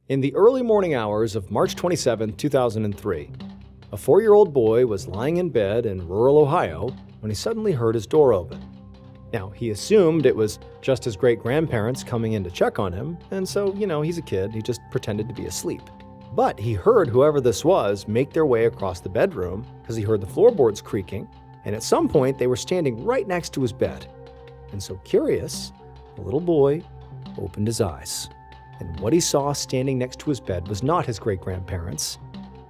In the early morning hours of March 27, 2003, a 4-year-old boy was lying in bed in rural Ohio when he suddenly heard his door open. Now, he assumed it was just his great-grandparents coming in to check on him, and so, he's a kid, he just pretended to be asleep. But he heard whoever this was make their way across the bedroom because he heard the floorboards creaking, and at some point they were standing right next to his bed. And so curious, the little boy opened his eyes. And what he saw standing next to his bed was not his great-grandparents.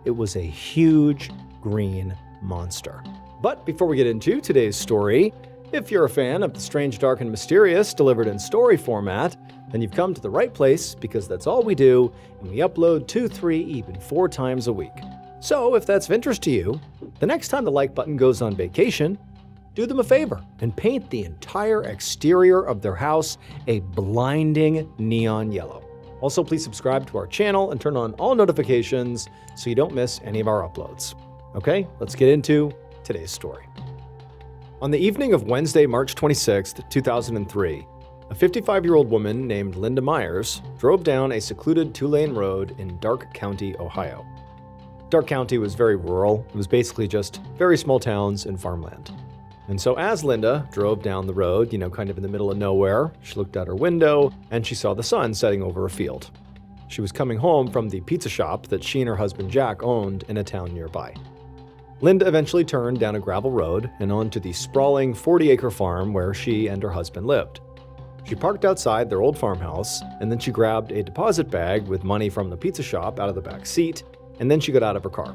It was a huge green monster. But before we get into today's story, if you're a fan of the strange, dark, and mysterious delivered in story format, then you've come to the right place because that's all we do, and we upload 2, 3, even 4 times a week. So if that's of interest to you, the next time the like button goes on vacation, do them a favor and paint the entire exterior of their house a blinding neon yellow. Also, please subscribe to our channel and turn on all notifications so you don't miss any of our uploads. Okay, let's get into today's story. On the evening of Wednesday, March 26, 2003, a 55-year-old woman named Linda Myers drove down a secluded 2-lane road in Darke County, Ohio. Darke County was very rural. It was basically just very small towns and farmland. And so as Linda drove down the road, kind of in the middle of nowhere, she looked out her window and she saw the sun setting over a field. She was coming home from the pizza shop that she and her husband Jack owned in a town nearby. Linda eventually turned down a gravel road and onto the sprawling 40-acre farm where she and her husband lived. She parked outside their old farmhouse, and then she grabbed a deposit bag with money from the pizza shop out of the back seat, and then she got out of her car.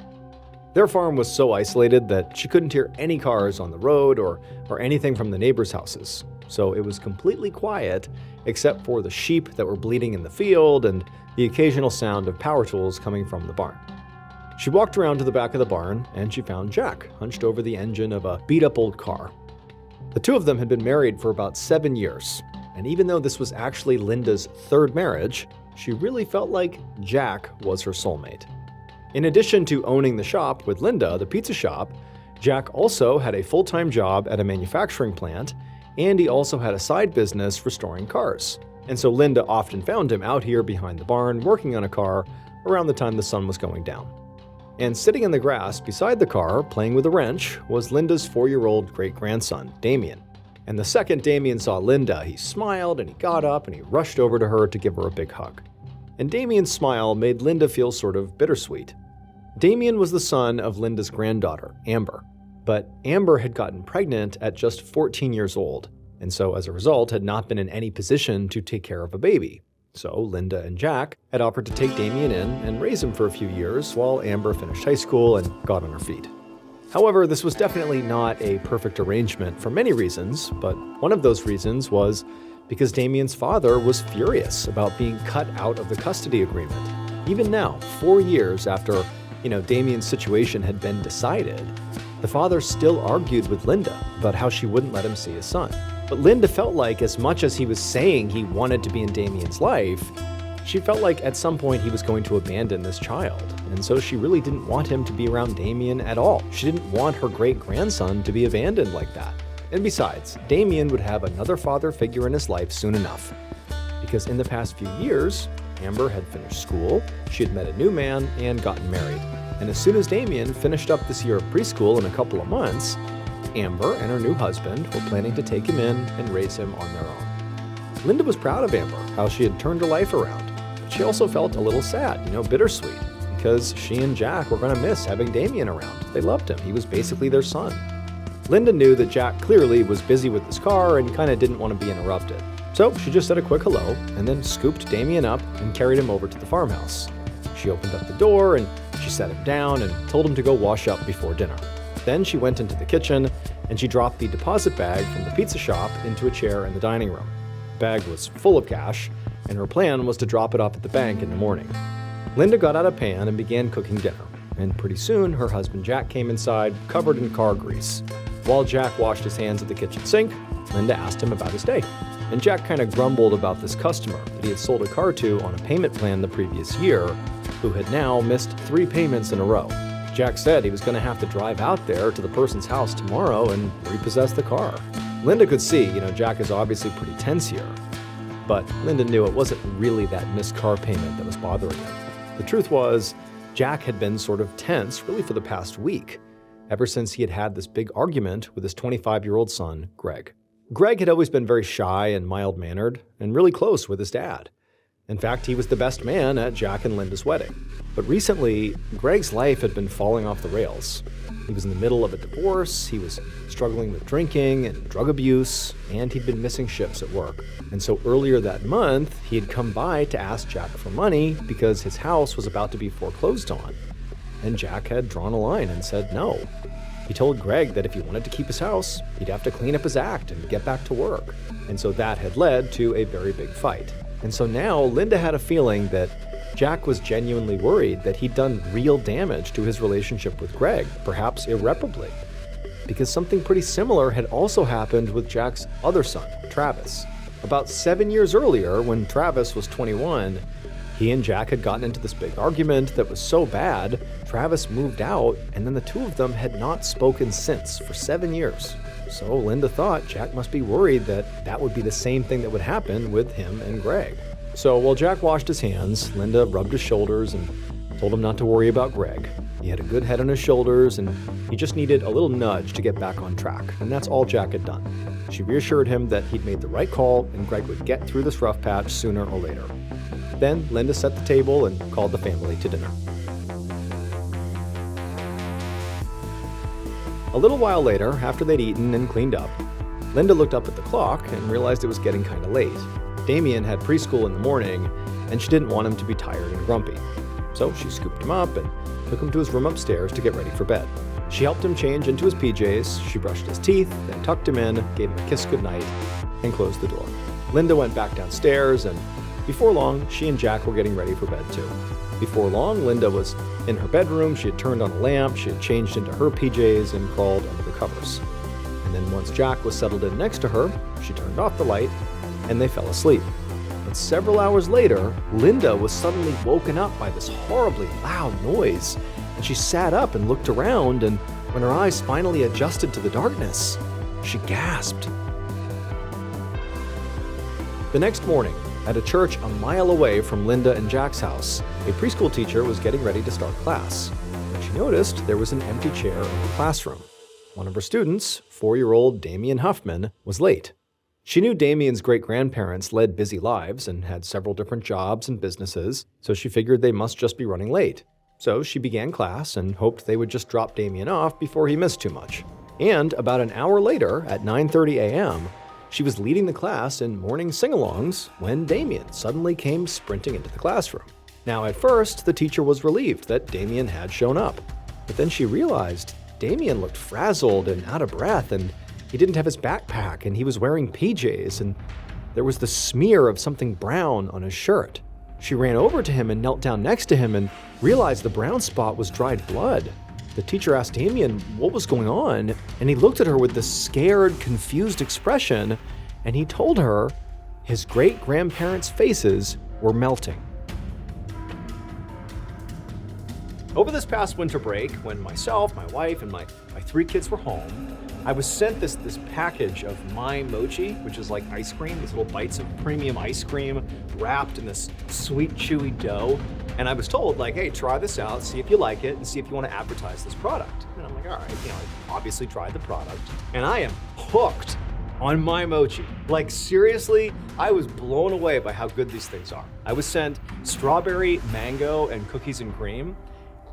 Their farm was so isolated that she couldn't hear any cars on the road or anything from the neighbors' houses. So it was completely quiet, except for the sheep that were bleating in the field and the occasional sound of power tools coming from the barn. She walked around to the back of the barn, and she found Jack hunched over the engine of a beat-up old car. The two of them had been married for about 7 years, and even though this was actually Linda's 3rd marriage, she really felt like Jack was her soulmate. In addition to owning the shop with Linda, the pizza shop, Jack also had a full-time job at a manufacturing plant, and he also had a side business restoring cars. And so Linda often found him out here behind the barn working on a car around the time the sun was going down. And sitting in the grass beside the car, playing with a wrench, was Linda's 4-year-old great-grandson, Damien. And the second Damien saw Linda, he smiled and he got up and he rushed over to her to give her a big hug. And Damien's smile made Linda feel sort of bittersweet. Damien was the son of Linda's granddaughter, Amber. But Amber had gotten pregnant at just 14 years old, and so as a result had not been in any position to take care of a baby. So Linda and Jack had offered to take Damien in and raise him for a few years while Amber finished high school and got on her feet. However, this was definitely not a perfect arrangement for many reasons, but one of those reasons was because Damien's father was furious about being cut out of the custody agreement. Even now, 4 years after Damien's situation had been decided, the father still argued with Linda about how she wouldn't let him see his son. But Linda felt like as much as he was saying he wanted to be in Damien's life, she felt like at some point he was going to abandon this child. And so she really didn't want him to be around Damien at all. She didn't want her great-grandson to be abandoned like that. And besides, Damien would have another father figure in his life soon enough. Because in the past few years, Amber had finished school, she had met a new man, and gotten married. And as soon as Damien finished up this year of preschool in a couple of months, Amber and her new husband were planning to take him in and raise him on their own. Linda was proud of Amber, how she had turned her life around. But she also felt a little sad, bittersweet, because she and Jack were going to miss having Damien around. They loved him. He was basically their son. Linda knew that Jack clearly was busy with his car and kind of didn't want to be interrupted. So she just said a quick hello and then scooped Damien up and carried him over to the farmhouse. She opened up the door and she sat him down and told him to go wash up before dinner. Then she went into the kitchen and she dropped the deposit bag from the pizza shop into a chair in the dining room. The bag was full of cash, and her plan was to drop it off at the bank in the morning. Linda got out a pan and began cooking dinner, and pretty soon her husband Jack came inside, covered in car grease. While Jack washed his hands at the kitchen sink, Linda asked him about his day. And Jack kind of grumbled about this customer that he had sold a car to on a payment plan the previous year, who had now missed 3 payments in a row. Jack said he was going to have to drive out there to the person's house tomorrow and repossess the car. Linda could see, Jack is obviously pretty tense here. But Linda knew it wasn't really that missed car payment that was bothering him. The truth was, Jack had been sort of tense really for the past week, ever since he had had this big argument with his 25-year-old son, Greg. Greg had always been very shy and mild-mannered and really close with his dad. In fact, he was the best man at Jack and Linda's wedding. But recently, Greg's life had been falling off the rails. He was in the middle of a divorce, he was struggling with drinking and drug abuse, and he'd been missing shifts at work. And so earlier that month, he had come by to ask Jack for money because his house was about to be foreclosed on. And Jack had drawn a line and said no. He told Greg that if he wanted to keep his house, he'd have to clean up his act and get back to work. And so that had led to a very big fight. And so now Linda had a feeling that Jack was genuinely worried that he'd done real damage to his relationship with Greg, perhaps irreparably. Because something pretty similar had also happened with Jack's other son, Travis. About 7 years earlier, when Travis was 21, he and Jack had gotten into this big argument that was so bad, Travis moved out, and then the two of them had not spoken since for 7 years. So Linda thought Jack must be worried that that would be the same thing that would happen with him and Greg. So while Jack washed his hands, Linda rubbed his shoulders and told him not to worry about Greg. He had a good head on his shoulders, and he just needed a little nudge to get back on track, and that's all Jack had done. She reassured him that he'd made the right call and Greg would get through this rough patch sooner or later. Then Linda set the table and called the family to dinner. A little while later, after they'd eaten and cleaned up, Linda looked up at the clock and realized it was getting kind of late. Damien had preschool in the morning, and she didn't want him to be tired and grumpy. So she scooped him up and took him to his room upstairs to get ready for bed. She helped him change into his PJs, she brushed his teeth, then tucked him in, gave him a kiss goodnight, and closed the door. Linda went back downstairs, and before long, she and Jack were getting ready for bed too. Before long, Linda was in her bedroom, she had turned on a lamp, she had changed into her PJs and crawled under the covers. And then once Jack was settled in next to her, she turned off the light, and they fell asleep. But several hours later, Linda was suddenly woken up by this horribly loud noise, and she sat up and looked around, and when her eyes finally adjusted to the darkness, she gasped. The next morning, at a church a mile away from Linda and Jack's house, a preschool teacher was getting ready to start class. When she noticed there was an empty chair in the classroom. One of her students, 4-year-old Damien Huffman, was late. She knew Damien's great-grandparents led busy lives and had several different jobs and businesses, so she figured they must just be running late. So she began class and hoped they would just drop Damien off before he missed too much. And about an hour later, at 9:30 a.m., she was leading the class in morning sing-alongs when Damien suddenly came sprinting into the classroom. Now, at first, the teacher was relieved that Damien had shown up. But then she realized Damien looked frazzled and out of breath, and he didn't have his backpack, and he was wearing PJs, and there was the smear of something brown on his shirt. She ran over to him and knelt down next to him and realized the brown spot was dried blood. The teacher asked Damien what was going on, and he looked at her with this scared, confused expression, and he told her his great-grandparents' faces were melting. Over this past winter break, when myself, my wife, and my 3 kids were home, I was sent this package of My Mochi, which is like ice cream, these little bites of premium ice cream wrapped in this sweet, chewy dough. And I was told, like, hey, try this out, see if you like it, and see if you want to advertise this product. And I'm like, all right, I obviously tried the product. And I am hooked on My Mochi. Like, seriously, I was blown away by how good these things are. I was sent strawberry, mango, and cookies and cream.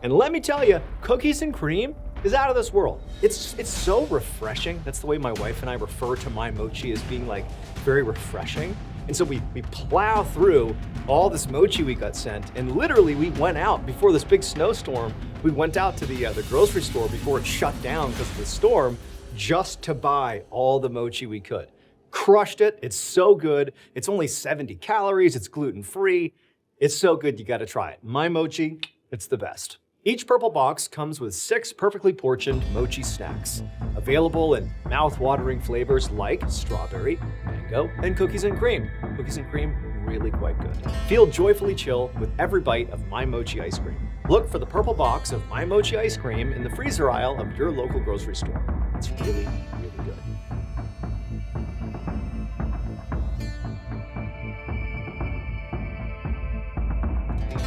And let me tell you, cookies and cream is out of this world. It's so refreshing. That's the way my wife and I refer to My Mochi, as being like very refreshing. And so we plow through all this mochi we got sent, and literally we went out before this big snowstorm. We went out to the grocery store before it shut down because of the storm, just to buy all the mochi we could. Crushed it. It's so good. It's only 70 calories. It's gluten-free. It's so good, you gotta try it. My Mochi, it's the best. Each purple box comes with 6 perfectly portioned mochi snacks, available in mouth-watering flavors like strawberry, mango, and cookies and cream. Cookies and cream, really quite good. Feel joyfully chill with every bite of My Mochi ice cream. Look for the purple box of My Mochi ice cream in the freezer aisle of your local grocery store. It's really, really good.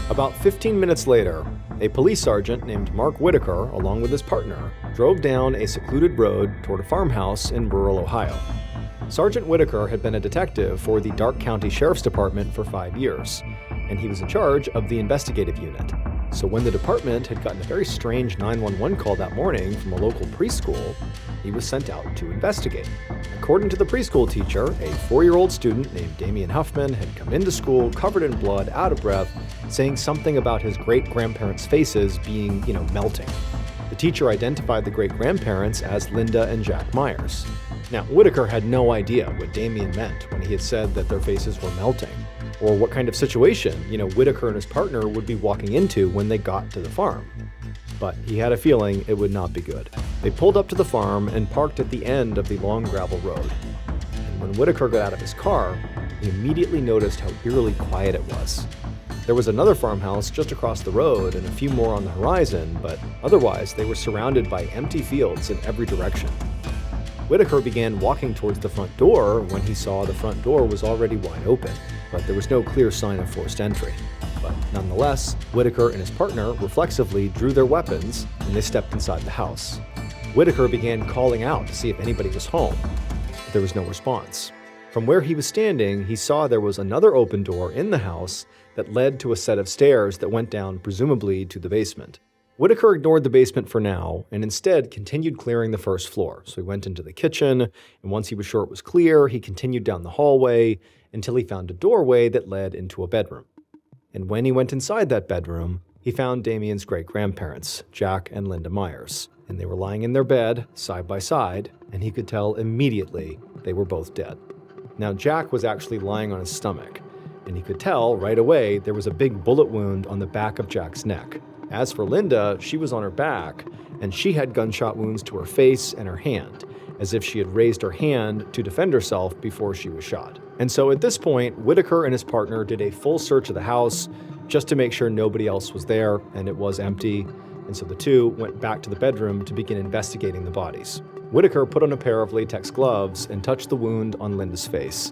About 15 minutes later, a police sergeant named Mark Whitaker, along with his partner, drove down a secluded road toward a farmhouse in rural Ohio. Sergeant Whitaker had been a detective for the Darke County Sheriff's Department for 5 years, and he was in charge of the investigative unit. So when the department had gotten a very strange 911 call that morning from a local preschool, he was sent out to investigate. According to the preschool teacher, a 4-year-old student named Damian Huffman had come into school covered in blood, out of breath, saying something about his great-grandparents' faces being, melting. The teacher identified the great-grandparents as Linda and Jack Myers. Now, Whitaker had no idea what Damian meant when he had said that their faces were melting, or what kind of situation, Whitaker and his partner would be walking into when they got to the farm. But he had a feeling it would not be good. They pulled up to the farm and parked at the end of the long gravel road. And when Whitaker got out of his car, he immediately noticed how eerily quiet it was. There was another farmhouse just across the road and a few more on the horizon, but otherwise they were surrounded by empty fields in every direction. Whitaker began walking towards the front door when he saw the front door was already wide open, but there was no clear sign of forced entry. But nonetheless, Whitaker and his partner reflexively drew their weapons and they stepped inside the house. Whitaker began calling out to see if anybody was home, but there was no response. From where he was standing, he saw there was another open door in the house that led to a set of stairs that went down presumably to the basement. Whitaker ignored the basement for now and instead continued clearing the first floor. So he went into the kitchen, and once he was sure it was clear, he continued down the hallway until he found a doorway that led into a bedroom. And when he went inside that bedroom, he found Damian's great-grandparents, Jack and Linda Myers. And they were lying in their bed, side by side, and he could tell immediately they were both dead. Now, Jack was actually lying on his stomach, and he could tell right away there was a big bullet wound on the back of Jack's neck. As for Linda, she was on her back, and she had gunshot wounds to her face and her hand, as if she had raised her hand to defend herself before she was shot. And so at this point, Whitaker and his partner did a full search of the house just to make sure nobody else was there, and it was empty. And so the two went back to the bedroom to begin investigating the bodies. Whitaker put on a pair of latex gloves and touched the wound on Linda's face.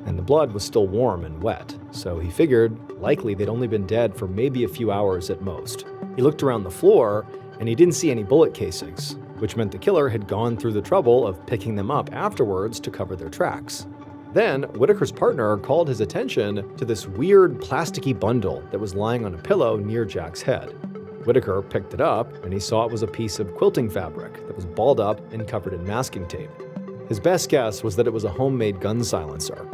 And the blood was still warm and wet, so he figured likely they'd only been dead for maybe a few hours at most. He looked around the floor, and he didn't see any bullet casings, which meant the killer had gone through the trouble of picking them up afterwards to cover their tracks. Then, Whitaker's partner called his attention to this weird plasticky bundle that was lying on a pillow near Jack's head. Whitaker picked it up, and he saw it was a piece of quilting fabric that was balled up and covered in masking tape. His best guess was that it was a homemade gun silencer.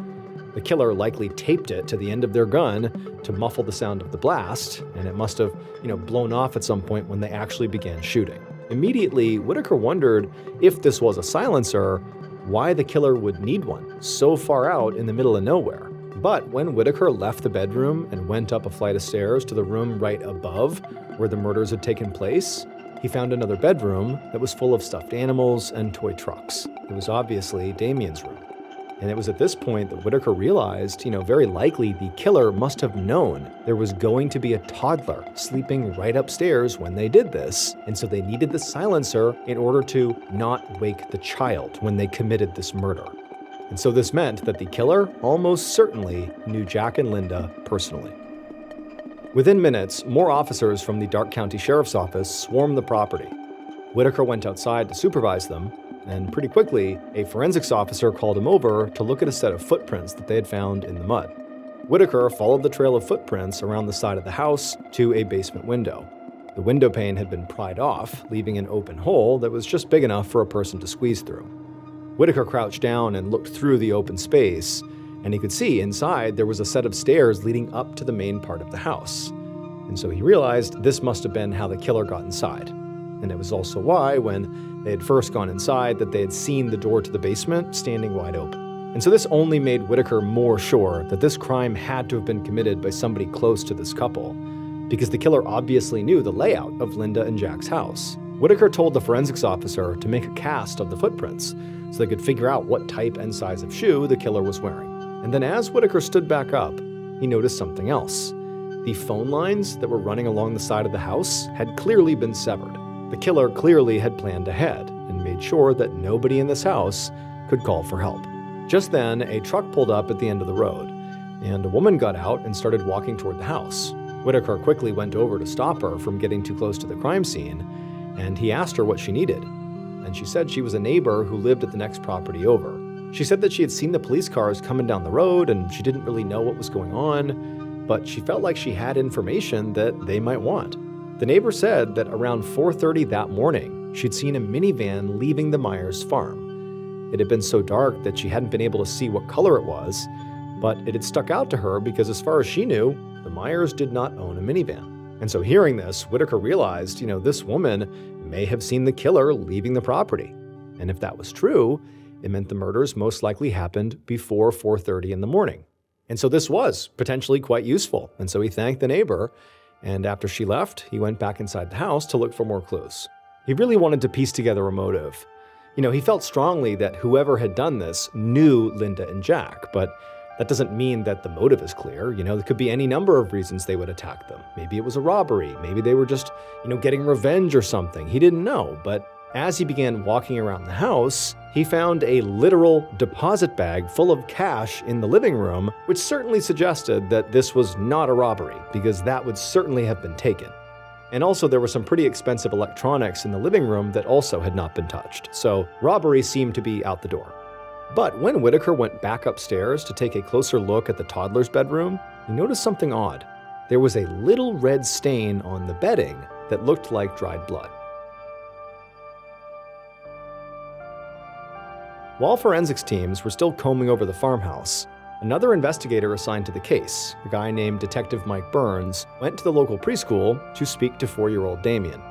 The killer likely taped it to the end of their gun to muffle the sound of the blast, and it must have, blown off at some point when they actually began shooting. Immediately, Whitaker wondered if this was a silencer, why the killer would need one so far out in the middle of nowhere. But when Whitaker left the bedroom and went up a flight of stairs to the room right above where the murders had taken place, he found another bedroom that was full of stuffed animals and toy trucks. It was obviously Damian's room. And it was at this point that Whitaker realized, very likely the killer must have known there was going to be a toddler sleeping right upstairs when they did this. And so they needed the silencer in order to not wake the child when they committed this murder. And so this meant that the killer almost certainly knew Jack and Linda personally. Within minutes, more officers from the Darke County Sheriff's Office swarmed the property. Whitaker went outside to supervise them, and pretty quickly, a forensics officer called him over to look at a set of footprints that they had found in the mud. Whitaker followed the trail of footprints around the side of the house to a basement window. The window pane had been pried off, leaving an open hole that was just big enough for a person to squeeze through. Whitaker crouched down and looked through the open space, and he could see inside there was a set of stairs leading up to the main part of the house. And so he realized this must have been how the killer got inside. And it was also why, when they had first gone inside, that they had seen the door to the basement standing wide open. And so this only made Whitaker more sure that this crime had to have been committed by somebody close to this couple, because the killer obviously knew the layout of Linda and Jack's house. Whitaker told the forensics officer to make a cast of the footprints so they could figure out what type and size of shoe the killer was wearing. And then as Whitaker stood back up, he noticed something else. The phone lines that were running along the side of the house had clearly been severed. The killer clearly had planned ahead and made sure that nobody in this house could call for help. Just then, a truck pulled up at the end of the road, and a woman got out and started walking toward the house. Whitaker quickly went over to stop her from getting too close to the crime scene, and he asked her what she needed. And she said she was a neighbor who lived at the next property over. She said that she had seen the police cars coming down the road and she didn't really know what was going on, but she felt like she had information that they might want. The neighbor said that around 4:30 that morning, she'd seen a minivan leaving the Myers farm. It had been so dark that she hadn't been able to see what color it was, but it had stuck out to her because as far as she knew, the Myers did not own a minivan. And so hearing this, Whitaker realized, this woman may have seen the killer leaving the property. And if that was true, it meant the murders most likely happened before 4:30 in the morning. And so this was potentially quite useful. And so he thanked the neighbor, and after she left, he went back inside the house to look for more clues. He really wanted to piece together a motive. He felt strongly that whoever had done this knew Linda and Jack, but that doesn't mean that the motive is clear. There could be any number of reasons they would attack them. Maybe it was a robbery. Maybe they were just, getting revenge or something. He didn't know. But as he began walking around the house, he found a literal deposit bag full of cash in the living room, which certainly suggested that this was not a robbery, because that would certainly have been taken. And also there were some pretty expensive electronics in the living room that also had not been touched. So robbery seemed to be out the door. But when Whitaker went back upstairs to take a closer look at the toddler's bedroom, he noticed something odd. There was a little red stain on the bedding that looked like dried blood. While forensics teams were still combing over the farmhouse, another investigator assigned to the case, a guy named Detective Mike Burns, went to the local preschool to speak to 4-year-old Damien.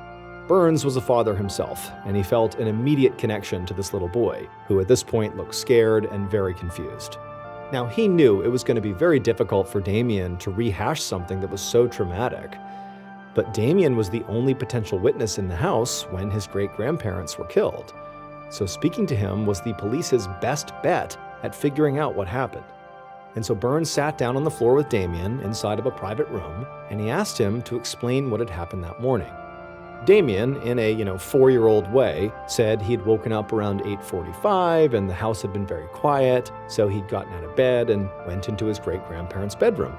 Burns was a father himself, and he felt an immediate connection to this little boy, who at this point looked scared and very confused. Now, he knew it was going to be very difficult for Damien to rehash something that was so traumatic, but Damien was the only potential witness in the house when his great-grandparents were killed. So speaking to him was the police's best bet at figuring out what happened. And so Burns sat down on the floor with Damien inside of a private room, and he asked him to explain what had happened that morning. Damien, in a 4-year-old way, said he'd woken up around 8:45 and the house had been very quiet, so he'd gotten out of bed and went into his great-grandparents' bedroom.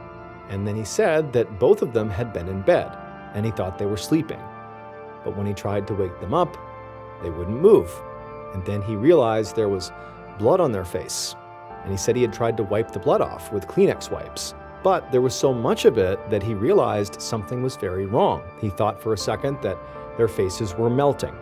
And then he said that both of them had been in bed, and he thought they were sleeping. But when he tried to wake them up, they wouldn't move. And then he realized there was blood on their face, and he said he had tried to wipe the blood off with Kleenex wipes. But there was so much of it that he realized something was very wrong. He thought for a second that their faces were melting.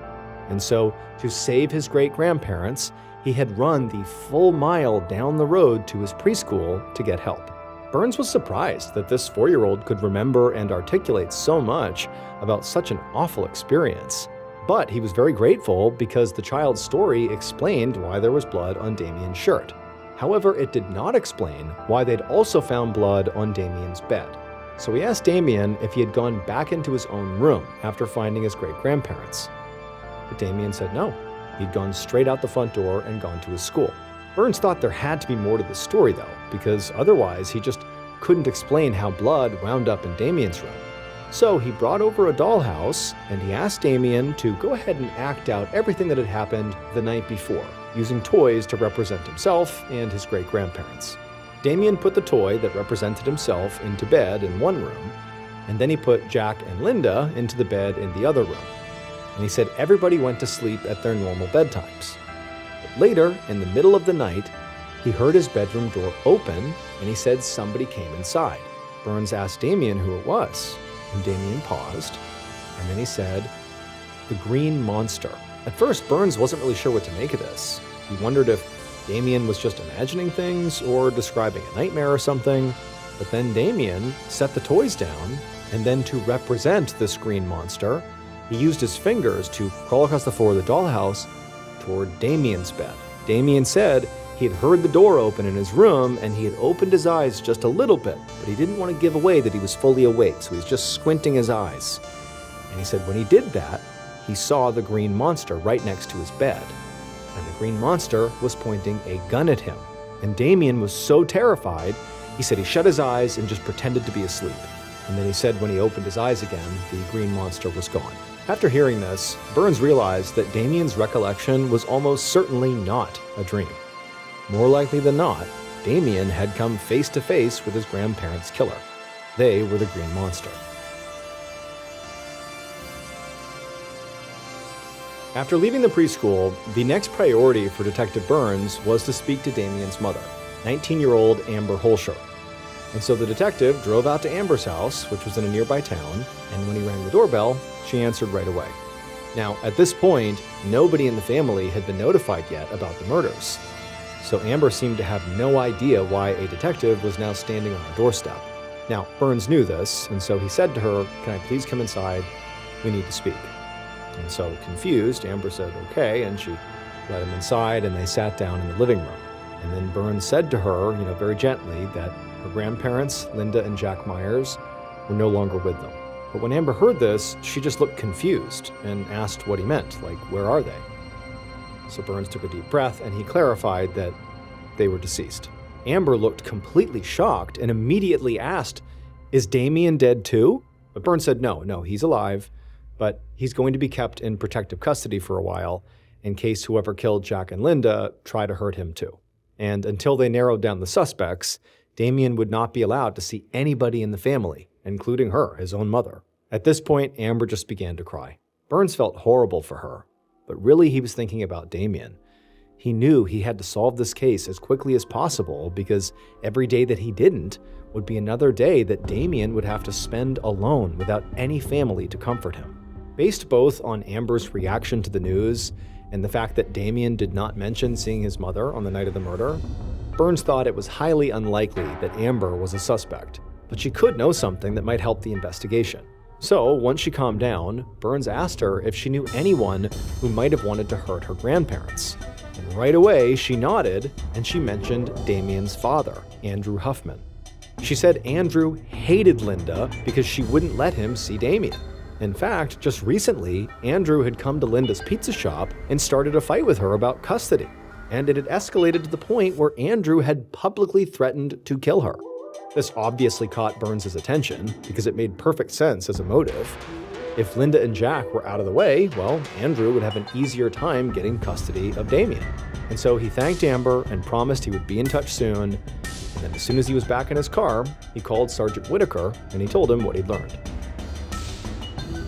And so, to save his great-grandparents, he had run the full mile down the road to his preschool to get help. Burns was surprised that this 4-year-old could remember and articulate so much about such an awful experience. But he was very grateful because the child's story explained why there was blood on Damien's shirt. However, it did not explain why they'd also found blood on Damien's bed. So he asked Damien if he had gone back into his own room after finding his great-grandparents. But Damien said no. He'd gone straight out the front door and gone to his school. Burns thought there had to be more to the story, though, because otherwise he just couldn't explain how blood wound up in Damien's room. So he brought over a dollhouse, and he asked Damien to go ahead and act out everything that had happened the night before, using toys to represent himself and his great-grandparents. Damien put the toy that represented himself into bed in one room, and then he put Jack and Linda into the bed in the other room. And he said everybody went to sleep at their normal bedtimes. But later, in the middle of the night, he heard his bedroom door open, and he said somebody came inside. Burns asked Damien who it was, and Damien paused, and then he said, "The green monster." At first, Burns wasn't really sure what to make of this. He wondered if Damien was just imagining things or describing a nightmare or something. But then Damien set the toys down, and then to represent this green monster, he used his fingers to crawl across the floor of the dollhouse toward Damien's bed. Damien said he had heard the door open in his room, and he had opened his eyes just a little bit, but he didn't want to give away that he was fully awake, so he was just squinting his eyes. And he said when he did that, he saw the green monster right next to his bed. And the green monster was pointing a gun at him. And Damien was so terrified, he said he shut his eyes and just pretended to be asleep. And then he said when he opened his eyes again, the green monster was gone. After hearing this, Burns realized that Damien's recollection was almost certainly not a dream. More likely than not, Damien had come face to face with his grandparents' killer. They were the Green Monster. After leaving the preschool, the next priority for Detective Burns was to speak to Damien's mother, 19-year-old Amber Holscher. And so the detective drove out to Amber's house, which was in a nearby town, and when he rang the doorbell, she answered right away. Now, at this point, nobody in the family had been notified yet about the murders. So Amber seemed to have no idea why a detective was now standing on her doorstep. Now, Burns knew this, and so he said to her, "Can I please come inside? We need to speak." And so, confused, Amber said okay, and she let him inside, and they sat down in the living room. And then Burns said to her, very gently, that her grandparents, Linda and Jack Myers, were no longer with them. But when Amber heard this, she just looked confused and asked what he meant, like, where are they? So Burns took a deep breath, and he clarified that they were deceased. Amber looked completely shocked and immediately asked, "Is Damien dead too?" But Burns said, no, he's alive, but he's going to be kept in protective custody for a while in case whoever killed Jack and Linda try to hurt him too. And until they narrowed down the suspects, Damien would not be allowed to see anybody in the family, including her, his own mother. At this point, Amber just began to cry. Burns felt horrible for her, but really he was thinking about Damien. He knew he had to solve this case as quickly as possible because every day that he didn't would be another day that Damien would have to spend alone without any family to comfort him. Based both on Amber's reaction to the news and the fact that Damien did not mention seeing his mother on the night of the murder, Burns thought it was highly unlikely that Amber was a suspect, but she could know something that might help the investigation. So, once she calmed down, Burns asked her if she knew anyone who might have wanted to hurt her grandparents. And right away, she nodded, and she mentioned Damien's father, Andrew Huffman. She said Andrew hated Linda because she wouldn't let him see Damien. In fact, just recently, Andrew had come to Linda's pizza shop and started a fight with her about custody. And it had escalated to the point where Andrew had publicly threatened to kill her. This obviously caught Burns' attention because it made perfect sense as a motive. If Linda and Jack were out of the way, well, Andrew would have an easier time getting custody of Damien. And so he thanked Amber and promised he would be in touch soon. And then as soon as he was back in his car, he called Sergeant Whitaker and he told him what he'd learned.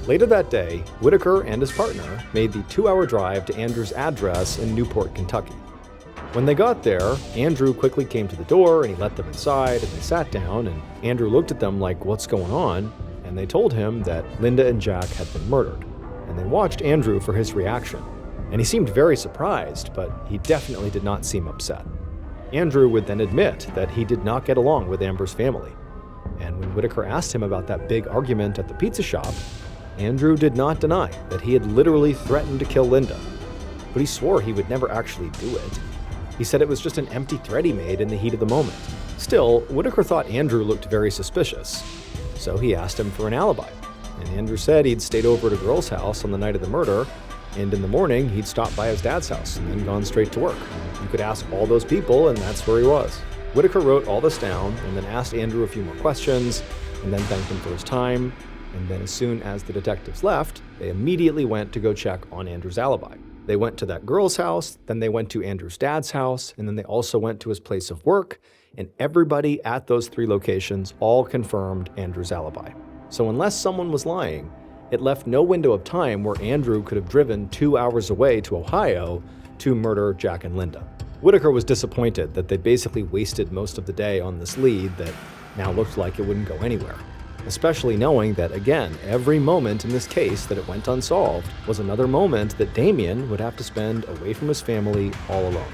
Later that day, Whitaker and his partner made the 2-hour drive to Andrew's address in Newport, Kentucky. When they got there, Andrew quickly came to the door and he let them inside and they sat down and Andrew looked at them like, "What's going on?" And they told him that Linda and Jack had been murdered. And they watched Andrew for his reaction. And he seemed very surprised, but he definitely did not seem upset. Andrew would then admit that he did not get along with Amber's family. And when Whitaker asked him about that big argument at the pizza shop, Andrew did not deny that he had literally threatened to kill Linda. But he swore he would never actually do it. He said it was just an empty threat he made in the heat of the moment. Still, Whitaker thought Andrew looked very suspicious, so he asked him for an alibi. And Andrew said he'd stayed over at a girl's house on the night of the murder, and in the morning he'd stopped by his dad's house and then gone straight to work. You could ask all those people, and that's where he was. Whitaker wrote all this down and then asked Andrew a few more questions, and then thanked him for his time. And then as soon as the detectives left, they immediately went to go check on Andrew's alibi. They went to that girl's house, then they went to Andrew's dad's house, and then they also went to his place of work, and everybody at those 3 locations all confirmed Andrew's alibi. So unless someone was lying, it left no window of time where Andrew could have driven 2 hours away to Ohio to murder Jack and Linda. Whitaker was disappointed that they basically wasted most of the day on this lead that now looked like it wouldn't go anywhere. Especially knowing that, again, every moment in this case that it went unsolved was another moment that Damien would have to spend away from his family all alone.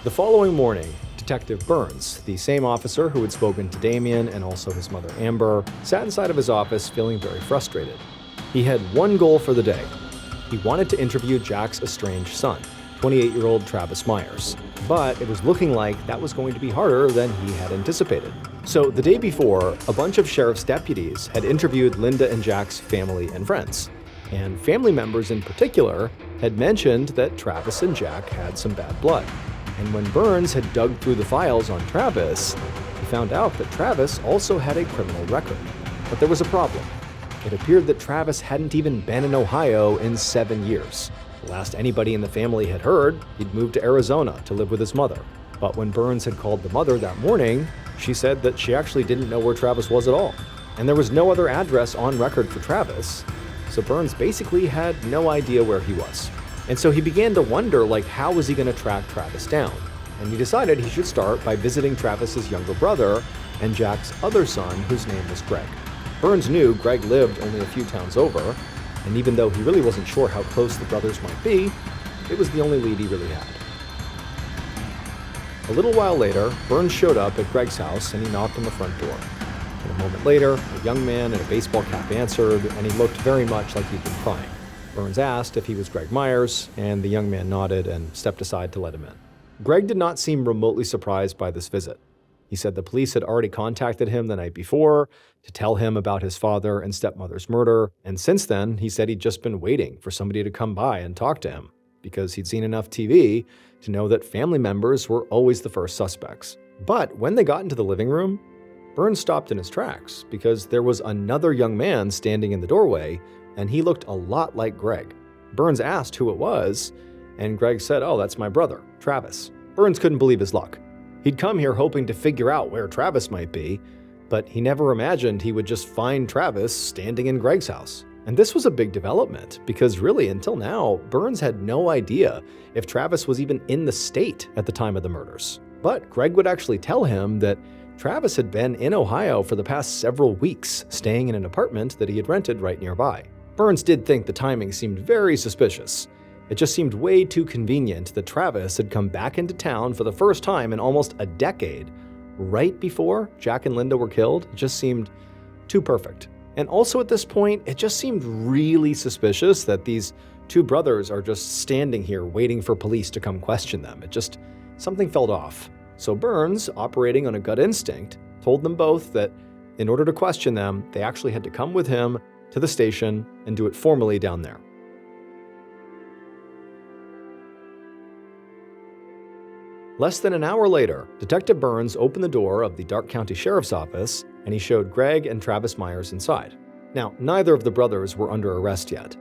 The following morning, Detective Burns, the same officer who had spoken to Damien and also his mother Amber, sat inside of his office feeling very frustrated. He had one goal for the day. He wanted to interview Jack's estranged son, 28-year-old Travis Myers. But it was looking like that was going to be harder than he had anticipated. So the day before, a bunch of sheriff's deputies had interviewed Linda and Jack's family and friends. And family members in particular had mentioned that Travis and Jack had some bad blood. And when Burns had dug through the files on Travis, he found out that Travis also had a criminal record. But there was a problem. It appeared that Travis hadn't even been in Ohio in 7 years. The last anybody in the family had heard, he'd moved to Arizona to live with his mother. But when Burns had called the mother that morning, she said that she actually didn't know where Travis was at all. And there was no other address on record for Travis, so Burns basically had no idea where he was. And so he began to wonder, how was he going to track Travis down? And he decided he should start by visiting Travis's younger brother and Jack's other son, whose name was Greg. Burns knew Greg lived only a few towns over, and even though he really wasn't sure how close the brothers might be, it was the only lead he really had. A little while later, Burns showed up at Greg's house and he knocked on the front door. And a moment later, a young man in a baseball cap answered, and he looked very much like he'd been crying. Burns asked if he was Greg Myers, and the young man nodded and stepped aside to let him in. Greg did not seem remotely surprised by this visit. He said the police had already contacted him the night before to tell him about his father and stepmother's murder, and since then, he said he'd just been waiting for somebody to come by and talk to him, because he'd seen enough TV to know that family members were always the first suspects. But when they got into the living room, Burns stopped in his tracks because there was another young man standing in the doorway, and he looked a lot like Greg. Burns asked who it was, and Greg said, "Oh, that's my brother, Travis." Burns couldn't believe his luck. He'd come here hoping to figure out where Travis might be, but he never imagined he would just find Travis standing in Greg's house. And this was a big development because really, until now, Burns had no idea if Travis was even in the state at the time of the murders. But Greg would actually tell him that Travis had been in Ohio for the past several weeks, staying in an apartment that he had rented right nearby. Burns did think the timing seemed very suspicious. It just seemed way too convenient that Travis had come back into town for the first time in almost a decade, right before Jack and Linda were killed. It just seemed too perfect. And also at this point, it just seemed really suspicious that these two brothers are just standing here waiting for police to come question them. Something felt off. So Burns, operating on a gut instinct, told them both that in order to question them, they actually had to come with him to the station and do it formally down there. Less than an hour later, Detective Burns opened the door of the Darke County Sheriff's Office and he showed Greg and Travis Myers inside. Now, neither of the brothers were under arrest yet,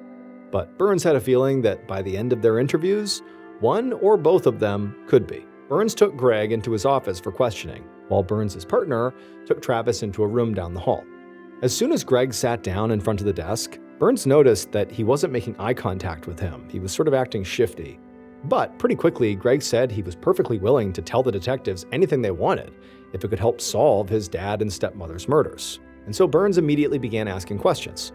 but Burns had a feeling that by the end of their interviews, one or both of them could be. Burns took Greg into his office for questioning, while Burns' partner took Travis into a room down the hall. As soon as Greg sat down in front of the desk, Burns noticed that he wasn't making eye contact with him. He was sort of acting shifty. But pretty quickly, Greg said he was perfectly willing to tell the detectives anything they wanted if it could help solve his dad and stepmother's murders. And so Burns immediately began asking questions.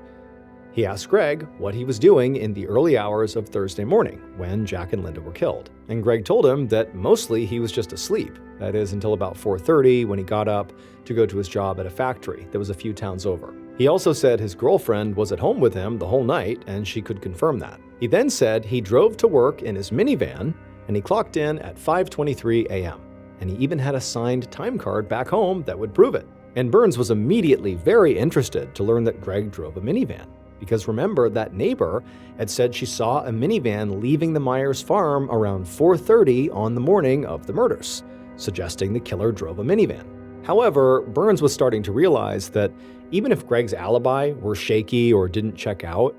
He asked Greg what he was doing in the early hours of Thursday morning when Jack and Linda were killed. And Greg told him that mostly he was just asleep. That is, until about 4:30 when he got up to go to his job at a factory that was a few towns over. He also said his girlfriend was at home with him the whole night, and she could confirm that. He then said he drove to work in his minivan, and he clocked in at 5:23 a.m. And he even had a signed time card back home that would prove it. And Burns was immediately very interested to learn that Greg drove a minivan. Because remember, that neighbor had said she saw a minivan leaving the Myers farm around 4:30 on the morning of the murders, suggesting the killer drove a minivan. However, Burns was starting to realize that even if Greg's alibi were shaky or didn't check out,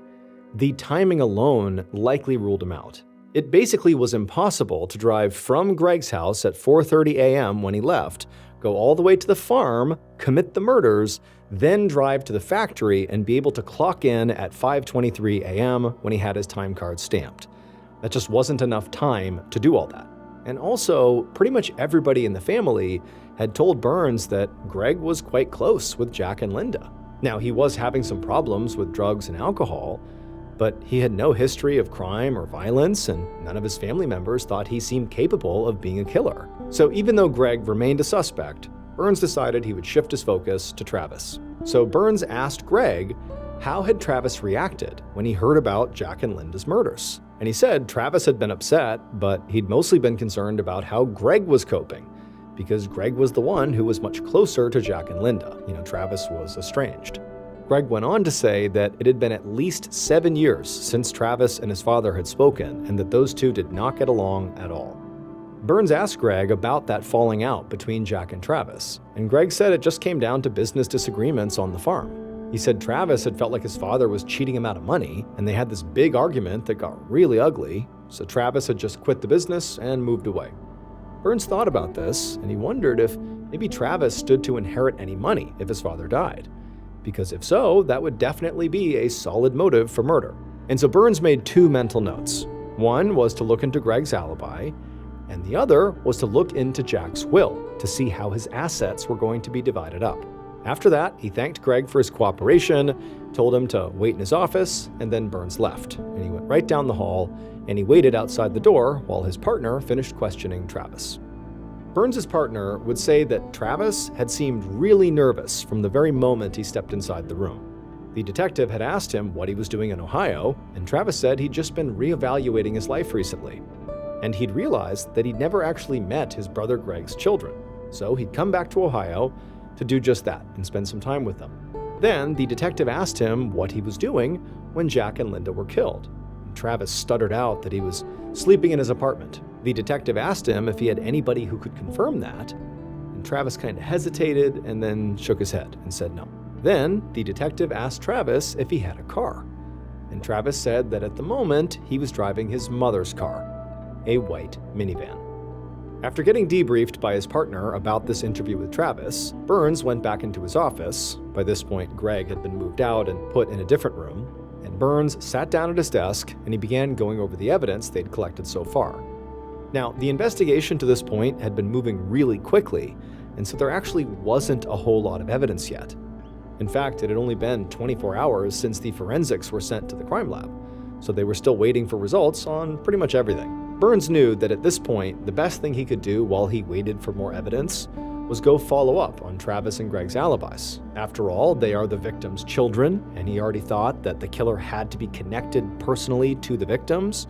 the timing alone likely ruled him out. It basically was impossible to drive from Greg's house at 4:30 a.m. when he left, go all the way to the farm, commit the murders, then drive to the factory and be able to clock in at 5:23 a.m. when he had his time card stamped. That just wasn't enough time to do all that. And also, pretty much everybody in the family had told Burns that Greg was quite close with Jack and Linda. Now, he was having some problems with drugs and alcohol, but he had no history of crime or violence, and none of his family members thought he seemed capable of being a killer. So even though Greg remained a suspect, Burns decided he would shift his focus to Travis. So Burns asked Greg how had Travis reacted when he heard about Jack and Linda's murders. And he said Travis had been upset, but he'd mostly been concerned about how Greg was coping, because Greg was the one who was much closer to Jack and Linda. Travis was estranged. Greg went on to say that it had been at least 7 years since Travis and his father had spoken, and that those two did not get along at all. Burns asked Greg about that falling out between Jack and Travis, and Greg said it just came down to business disagreements on the farm. He said Travis had felt like his father was cheating him out of money, and they had this big argument that got really ugly, so Travis had just quit the business and moved away. Burns thought about this, and he wondered if maybe Travis stood to inherit any money if his father died. Because if so, that would definitely be a solid motive for murder. And so Burns made two mental notes. One was to look into Greg's alibi, and the other was to look into Jack's will to see how his assets were going to be divided up. After that, he thanked Greg for his cooperation, told him to wait in his office, and then Burns left. And he went right down the hall, and he waited outside the door while his partner finished questioning Travis. Burns' partner would say that Travis had seemed really nervous from the very moment he stepped inside the room. The detective had asked him what he was doing in Ohio, and Travis said he'd just been reevaluating his life recently. And he'd realized that he'd never actually met his brother Greg's children, so he'd come back to Ohio to do just that and spend some time with them. Then the detective asked him what he was doing when Jack and Linda were killed. And Travis stuttered out that he was sleeping in his apartment. The detective asked him if he had anybody who could confirm that, and Travis kind of hesitated and then shook his head and said no. Then the detective asked Travis if he had a car, and Travis said that at the moment he was driving his mother's car, a white minivan. After getting debriefed by his partner about this interview with Travis, Burns went back into his office. By this point, Greg had been moved out and put in a different room, and Burns sat down at his desk and he began going over the evidence they'd collected so far. Now, the investigation to this point had been moving really quickly, and so there actually wasn't a whole lot of evidence yet. In fact, it had only been 24 hours since the forensics were sent to the crime lab, so they were still waiting for results on pretty much everything. Burns knew that at this point, the best thing he could do while he waited for more evidence was go follow up on Travis and Greg's alibis. After all, they are the victims' children, and he already thought that the killer had to be connected personally to the victims,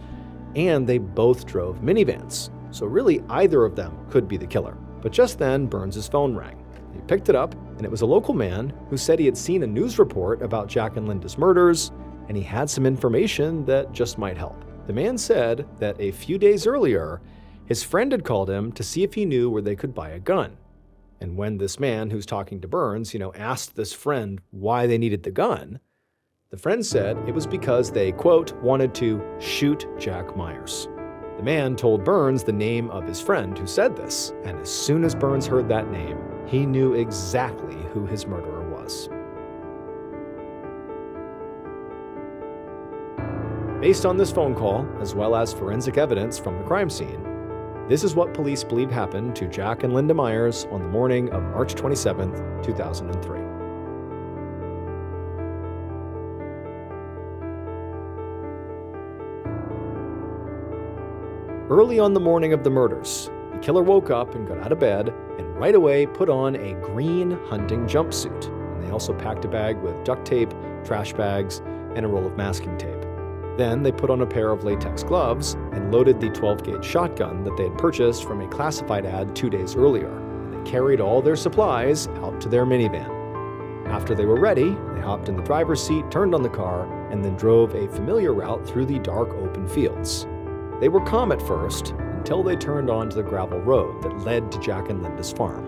and they both drove minivans. So really, either of them could be the killer. But just then, Burns' phone rang. He picked it up, and it was a local man who said he had seen a news report about Jack and Linda's murders, and he had some information that just might help. The man said that a few days earlier, his friend had called him to see if he knew where they could buy a gun. And when this man who's talking to Burns, asked this friend why they needed the gun, the friend said it was because they, quote, wanted to shoot Jack Myers. The man told Burns the name of his friend who said this, and as soon as Burns heard that name, he knew exactly who his murderer was. Based on this phone call, as well as forensic evidence from the crime scene, this is what police believe happened to Jack and Linda Myers on the morning of March 27, 2003. Early on the morning of the murders, the killer woke up and got out of bed and right away put on a green hunting jumpsuit. And they also packed a bag with duct tape, trash bags, and a roll of masking tape. Then they put on a pair of latex gloves and loaded the 12-gauge shotgun that they had purchased from a classified ad 2 days earlier. And they carried all their supplies out to their minivan. After they were ready, they hopped in the driver's seat, turned on the car, and then drove a familiar route through the dark open fields. They were calm at first, until they turned onto the gravel road that led to Jack and Linda's farm.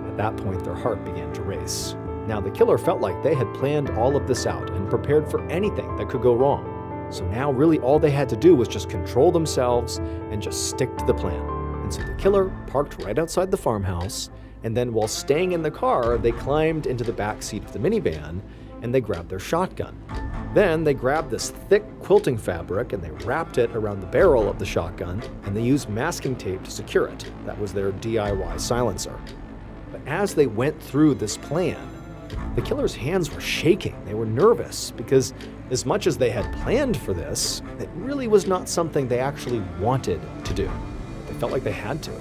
At that point, their heart began to race. Now, the killer felt like they had planned all of this out and prepared for anything that could go wrong. So now really all they had to do was just control themselves and just stick to the plan. And so the killer parked right outside the farmhouse, and then while staying in the car, they climbed into the back seat of the minivan and they grabbed their shotgun. Then they grabbed this thick quilting fabric and they wrapped it around the barrel of the shotgun, and they used masking tape to secure it. That was their DIY silencer. But as they went through this plan, the killer's hands were shaking. They were nervous because as much as they had planned for this, it really was not something they actually wanted to do. They felt like they had to.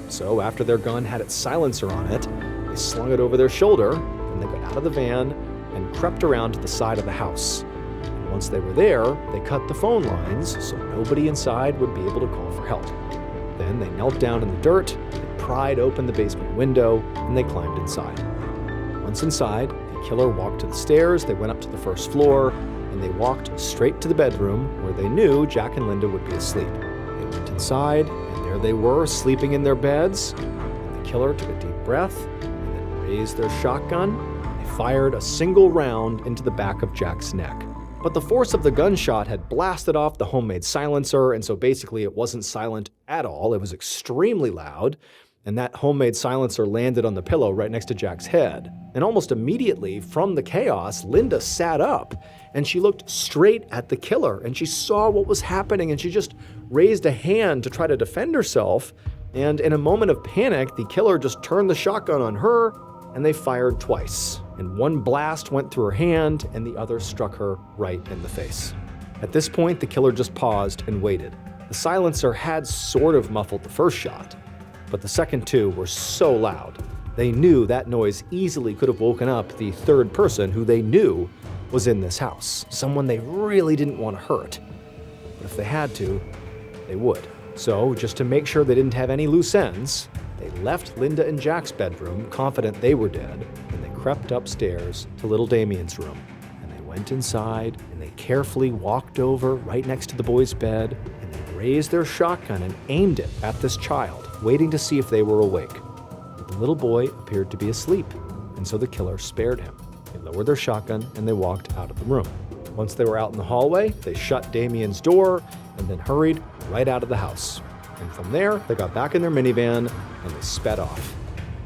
So after their gun had its silencer on it, they slung it over their shoulder, and they got out of the van and crept around to the side of the house. And once they were there, they cut the phone lines so nobody inside would be able to call for help. Then they knelt down in the dirt, they pried open the basement window, and they climbed inside. Once inside, the killer walked to the stairs, they went up to the first floor, and they walked straight to the bedroom where they knew Jack and Linda would be asleep. They went inside, and there they were, sleeping in their beds. And the killer took a deep breath, and then raised their shotgun. They fired a single round into the back of Jack's neck. But the force of the gunshot had blasted off the homemade silencer, and so basically it wasn't silent at all. It was extremely loud, and that homemade silencer landed on the pillow right next to Jack's head. And almost immediately, from the chaos, Linda sat up, and she looked straight at the killer, and she saw what was happening, and she just raised a hand to try to defend herself. And in a moment of panic, the killer just turned the shotgun on her, and they fired twice. And one blast went through her hand, and the other struck her right in the face. At this point, the killer just paused and waited. The silencer had sort of muffled the first shot, but the second two were so loud. They knew that noise easily could have woken up the third person who they knew was in this house, someone they really didn't want to hurt. But if they had to, they would. So, just to make sure they didn't have any loose ends, they left Linda and Jack's bedroom, confident they were dead, and they crept upstairs to little Damien's room. And they went inside, and they carefully walked over right next to the boy's bed, and they raised their shotgun and aimed it at this child, waiting to see if they were awake. But the little boy appeared to be asleep, and so the killer spared him. They lowered their shotgun, and they walked out of the room. Once they were out in the hallway, they shut Damien's door, and then hurried right out of the house. And from there, they got back in their minivan, and they sped off.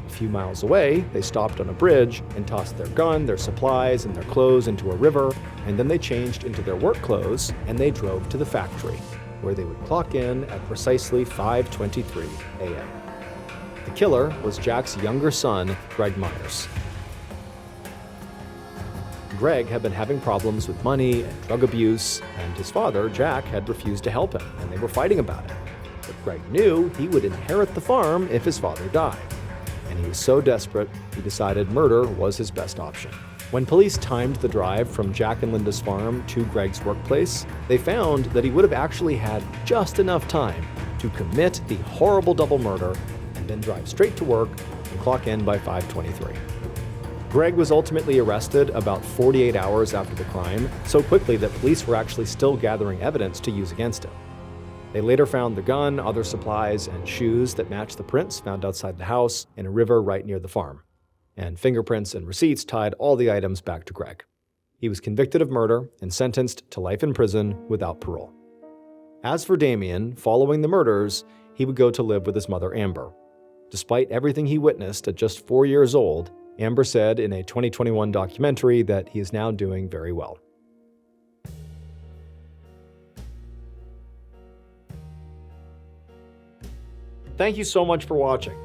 A few miles away, they stopped on a bridge and tossed their gun, their supplies, and their clothes into a river, and then they changed into their work clothes, and they drove to the factory, where they would clock in at precisely 5:23 a.m. The killer was Jack's younger son, Greg Myers. Greg had been having problems with money and drug abuse, and his father, Jack, had refused to help him, and they were fighting about it. But Greg knew he would inherit the farm if his father died. And he was so desperate, he decided murder was his best option. When police timed the drive from Jack and Linda's farm to Greg's workplace, they found that he would have actually had just enough time to commit the horrible double murder and then drive straight to work and clock in by 5:23. Greg was ultimately arrested about 48 hours after the crime, so quickly that police were actually still gathering evidence to use against him. They later found the gun, other supplies, and shoes that matched the prints found outside the house in a river right near the farm. And fingerprints and receipts tied all the items back to Greg. He was convicted of murder and sentenced to life in prison without parole. As for Damien, following the murders, he would go to live with his mother Amber. Despite everything he witnessed at just 4 years old, Amber said in a 2021 documentary that he is now doing very well. Thank you so much for watching.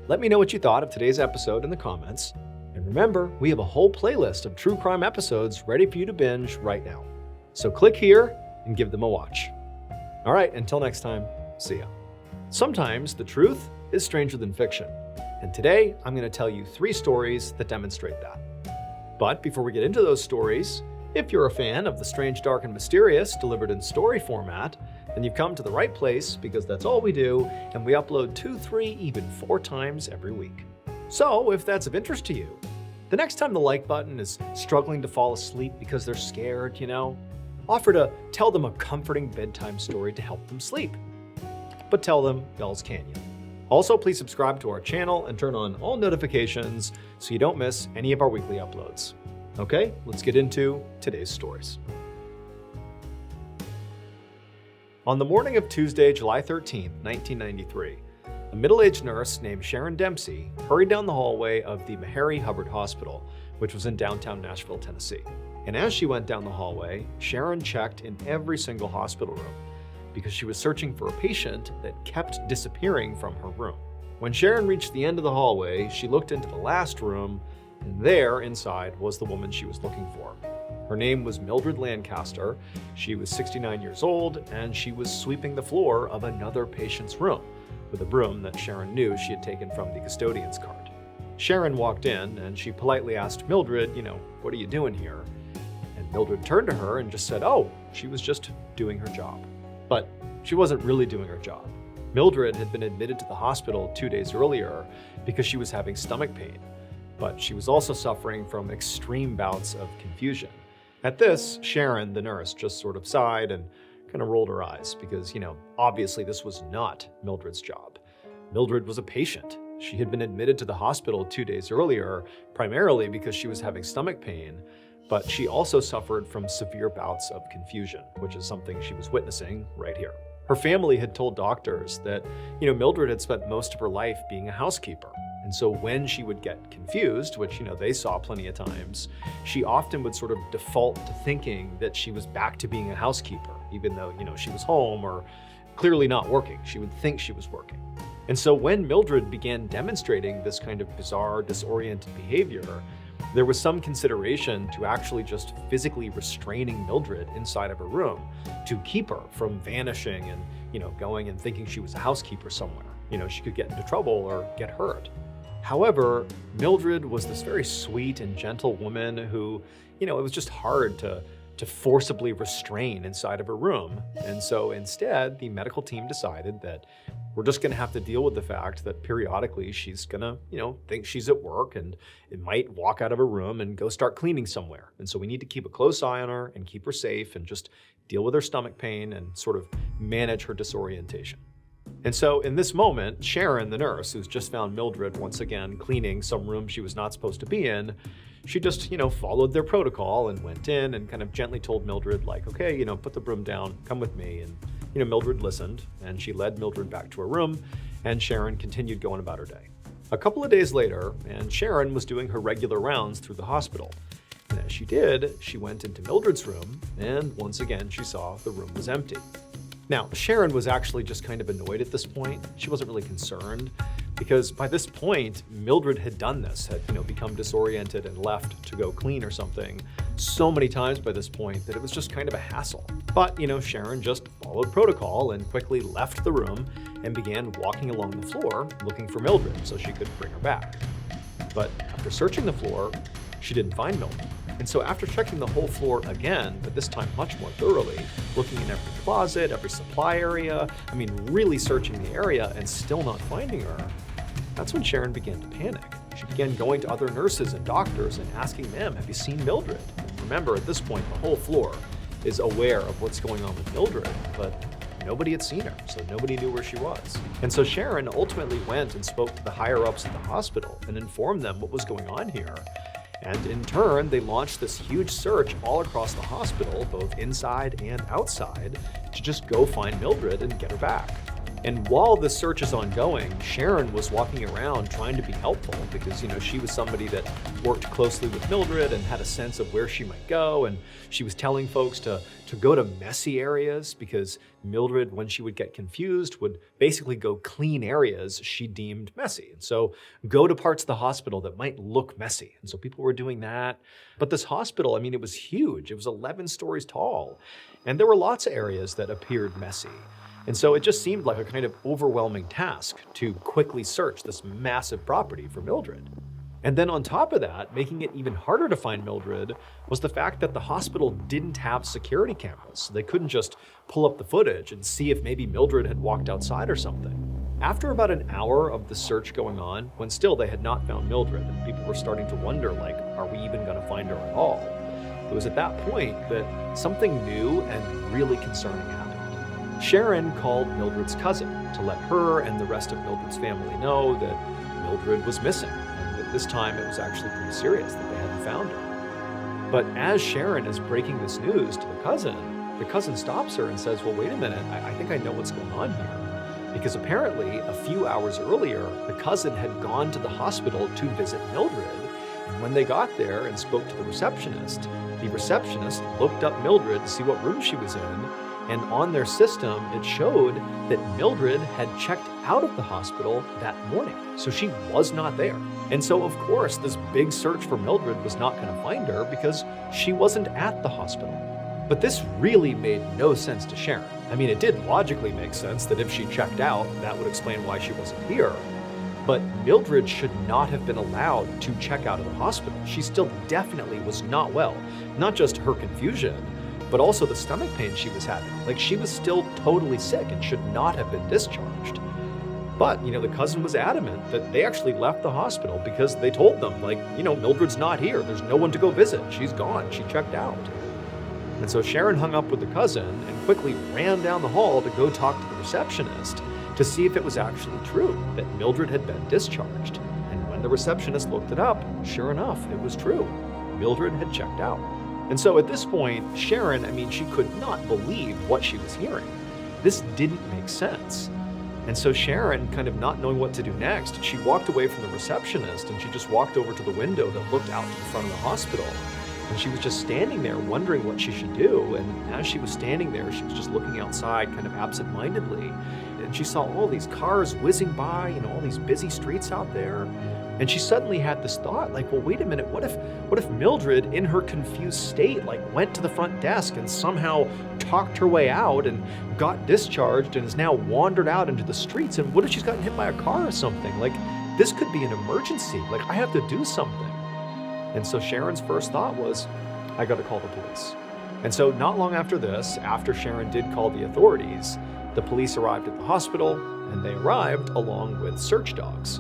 Let me know what you thought of today's episode in the comments. And remember, we have a whole playlist of true crime episodes ready for you to binge right now. So click here and give them a watch. All right, until next time, see ya. Sometimes the truth is stranger than fiction. And today, I'm going to tell you 3 stories that demonstrate that. But before we get into those stories, if you're a fan of the strange, dark, and mysterious delivered in story format, then you've come to the right place because that's all we do, and we upload 2, 3, even 4 times every week. So if that's of interest to you, the next time the like button is struggling to fall asleep because they're scared, offer to tell them a comforting bedtime story to help them sleep. But tell them Bell's Canyon. Also, please subscribe to our channel and turn on all notifications so you don't miss any of our weekly uploads. Okay, let's get into today's stories. On the morning of Tuesday, July 13, 1993, a middle-aged nurse named Sharon Dempsey hurried down the hallway of the Meharry Hubbard Hospital, which was in downtown Nashville, Tennessee. And as she went down the hallway, Sharon checked in every single hospital room, because she was searching for a patient that kept disappearing from her room. When Sharon reached the end of the hallway, she looked into the last room, and there, inside, was the woman she was looking for. Her name was Mildred Lancaster. She was 69 years old, and she was sweeping the floor of another patient's room with a broom that Sharon knew she had taken from the custodian's cart. Sharon walked in, and she politely asked Mildred, what are you doing here? And Mildred turned to her and just said, oh, she was just doing her job. But she wasn't really doing her job. Mildred had been admitted to the hospital 2 days earlier because she was having stomach pain, but she was also suffering from extreme bouts of confusion. At this, Sharon, the nurse, just sort of sighed and kind of rolled her eyes because, obviously this was not Mildred's job. Mildred was a patient, She had been admitted to the hospital 2 days earlier, primarily because she was having stomach pain, but she also suffered from severe bouts of confusion, which is something she was witnessing right here. Her family had told doctors that, Mildred had spent most of her life being a housekeeper. And so when she would get confused, which, they saw plenty of times, she often would sort of default to thinking that she was back to being a housekeeper, even though, she was home or clearly not working. She would think she was working. And so when Mildred began demonstrating this kind of bizarre, disoriented behavior, there was some consideration to actually just physically restraining Mildred inside of her room to keep her from vanishing and, going and thinking she was a housekeeper somewhere. She could get into trouble or get hurt. However, Mildred was this very sweet and gentle woman who, it was just hard to forcibly restrain inside of her room. And so instead, the medical team decided that we're just going to have to deal with the fact that periodically she's going to, think she's at work and it might walk out of her room and go start cleaning somewhere. And so we need to keep a close eye on her and keep her safe and just deal with her stomach pain and sort of manage her disorientation. And so in this moment, Sharon, the nurse, who's just found Mildred once again cleaning some room she was not supposed to be in, she just, followed their protocol and went in and kind of gently told Mildred, like, okay, put the broom down, come with me. And, Mildred listened and she led Mildred back to her room and Sharon continued going about her day. A couple of days later, and Sharon was doing her regular rounds through the hospital. And as she did, she went into Mildred's room and once again, she saw the room was empty. Now, Sharon was actually just kind of annoyed at this point. She wasn't really concerned because by this point, Mildred had done this, had become disoriented and left to go clean or something so many times by this point that it was just kind of a hassle. But, Sharon just followed protocol and quickly left the room and began walking along the floor looking for Mildred so she could bring her back. But after searching the floor, she didn't find Mildred. And so after checking the whole floor again, but this time much more thoroughly, looking in every closet, every supply area, really searching the area and still not finding her, that's when Sharon began to panic. She began going to other nurses and doctors and asking them, have you seen Mildred? And remember, at this point, the whole floor is aware of what's going on with Mildred, but nobody had seen her, so nobody knew where she was. And so Sharon ultimately went and spoke to the higher-ups at the hospital and informed them what was going on here. And in turn, they launched this huge search all across the hospital, both inside and outside, to just go find Mildred and get her back. And while this search is ongoing, Sharon was walking around trying to be helpful because, she was somebody that worked closely with Mildred and had a sense of where she might go. And she was telling folks to go to messy areas because Mildred, when she would get confused, would basically go clean areas she deemed messy. And so go to parts of the hospital that might look messy. And so people were doing that. But this hospital, it was huge. It was 11 stories tall. And there were lots of areas that appeared messy. And so it just seemed like a kind of overwhelming task to quickly search this massive property for Mildred. And then on top of that, making it even harder to find Mildred was the fact that the hospital didn't have security cameras. So they couldn't just pull up the footage and see if maybe Mildred had walked outside or something. After about an hour of the search going on, when still they had not found Mildred and people were starting to wonder, like, are we even going to find her at all? It was at that point that something new and really concerning happened. Sharon called Mildred's cousin to let her and the rest of Mildred's family know that Mildred was missing, and that this time it was actually pretty serious that they hadn't found her. But as Sharon is breaking this news to the cousin stops her and says, well, wait a minute, I think I know what's going on here. Because apparently, a few hours earlier, the cousin had gone to the hospital to visit Mildred, and when they got there and spoke to the receptionist looked up Mildred to see what room she was in, and on their system, it showed that Mildred had checked out of the hospital that morning. So she was not there. And so, of course, this big search for Mildred was not going to find her because she wasn't at the hospital. But this really made no sense to Sharon. It did logically make sense that if she checked out, that would explain why she wasn't here. But Mildred should not have been allowed to check out of the hospital. She still definitely was not well. Not just her confusion, but also the stomach pain she was having. Like, she was still totally sick and should not have been discharged. But, the cousin was adamant that they actually left the hospital because they told them, Mildred's not here. There's no one to go visit. She's gone. She checked out. And so Sharon hung up with the cousin and quickly ran down the hall to go talk to the receptionist. to see if it was actually true that Mildred had been discharged. And when the receptionist looked it up, sure enough, it was true. Mildred had checked out. And so at this point, Sharon, she could not believe what she was hearing. This didn't make sense. And so Sharon, kind of not knowing what to do next, she walked away from the receptionist and she just walked over to the window that looked out to the front of the hospital. And she was just standing there wondering what she should do. And as she was standing there, she was just looking outside kind of absentmindedly. And she saw all these cars whizzing by, all these busy streets out there. And she suddenly had this thought, like, well, wait a minute, what if Mildred, in her confused state, went to the front desk and somehow talked her way out and got discharged and has now wandered out into the streets? And what if she's gotten hit by a car or something? This could be an emergency. I have to do something. And so Sharon's first thought was, I gotta call the police. And so not long after this, after Sharon did call the authorities, the police arrived at the hospital, and they arrived along with search dogs.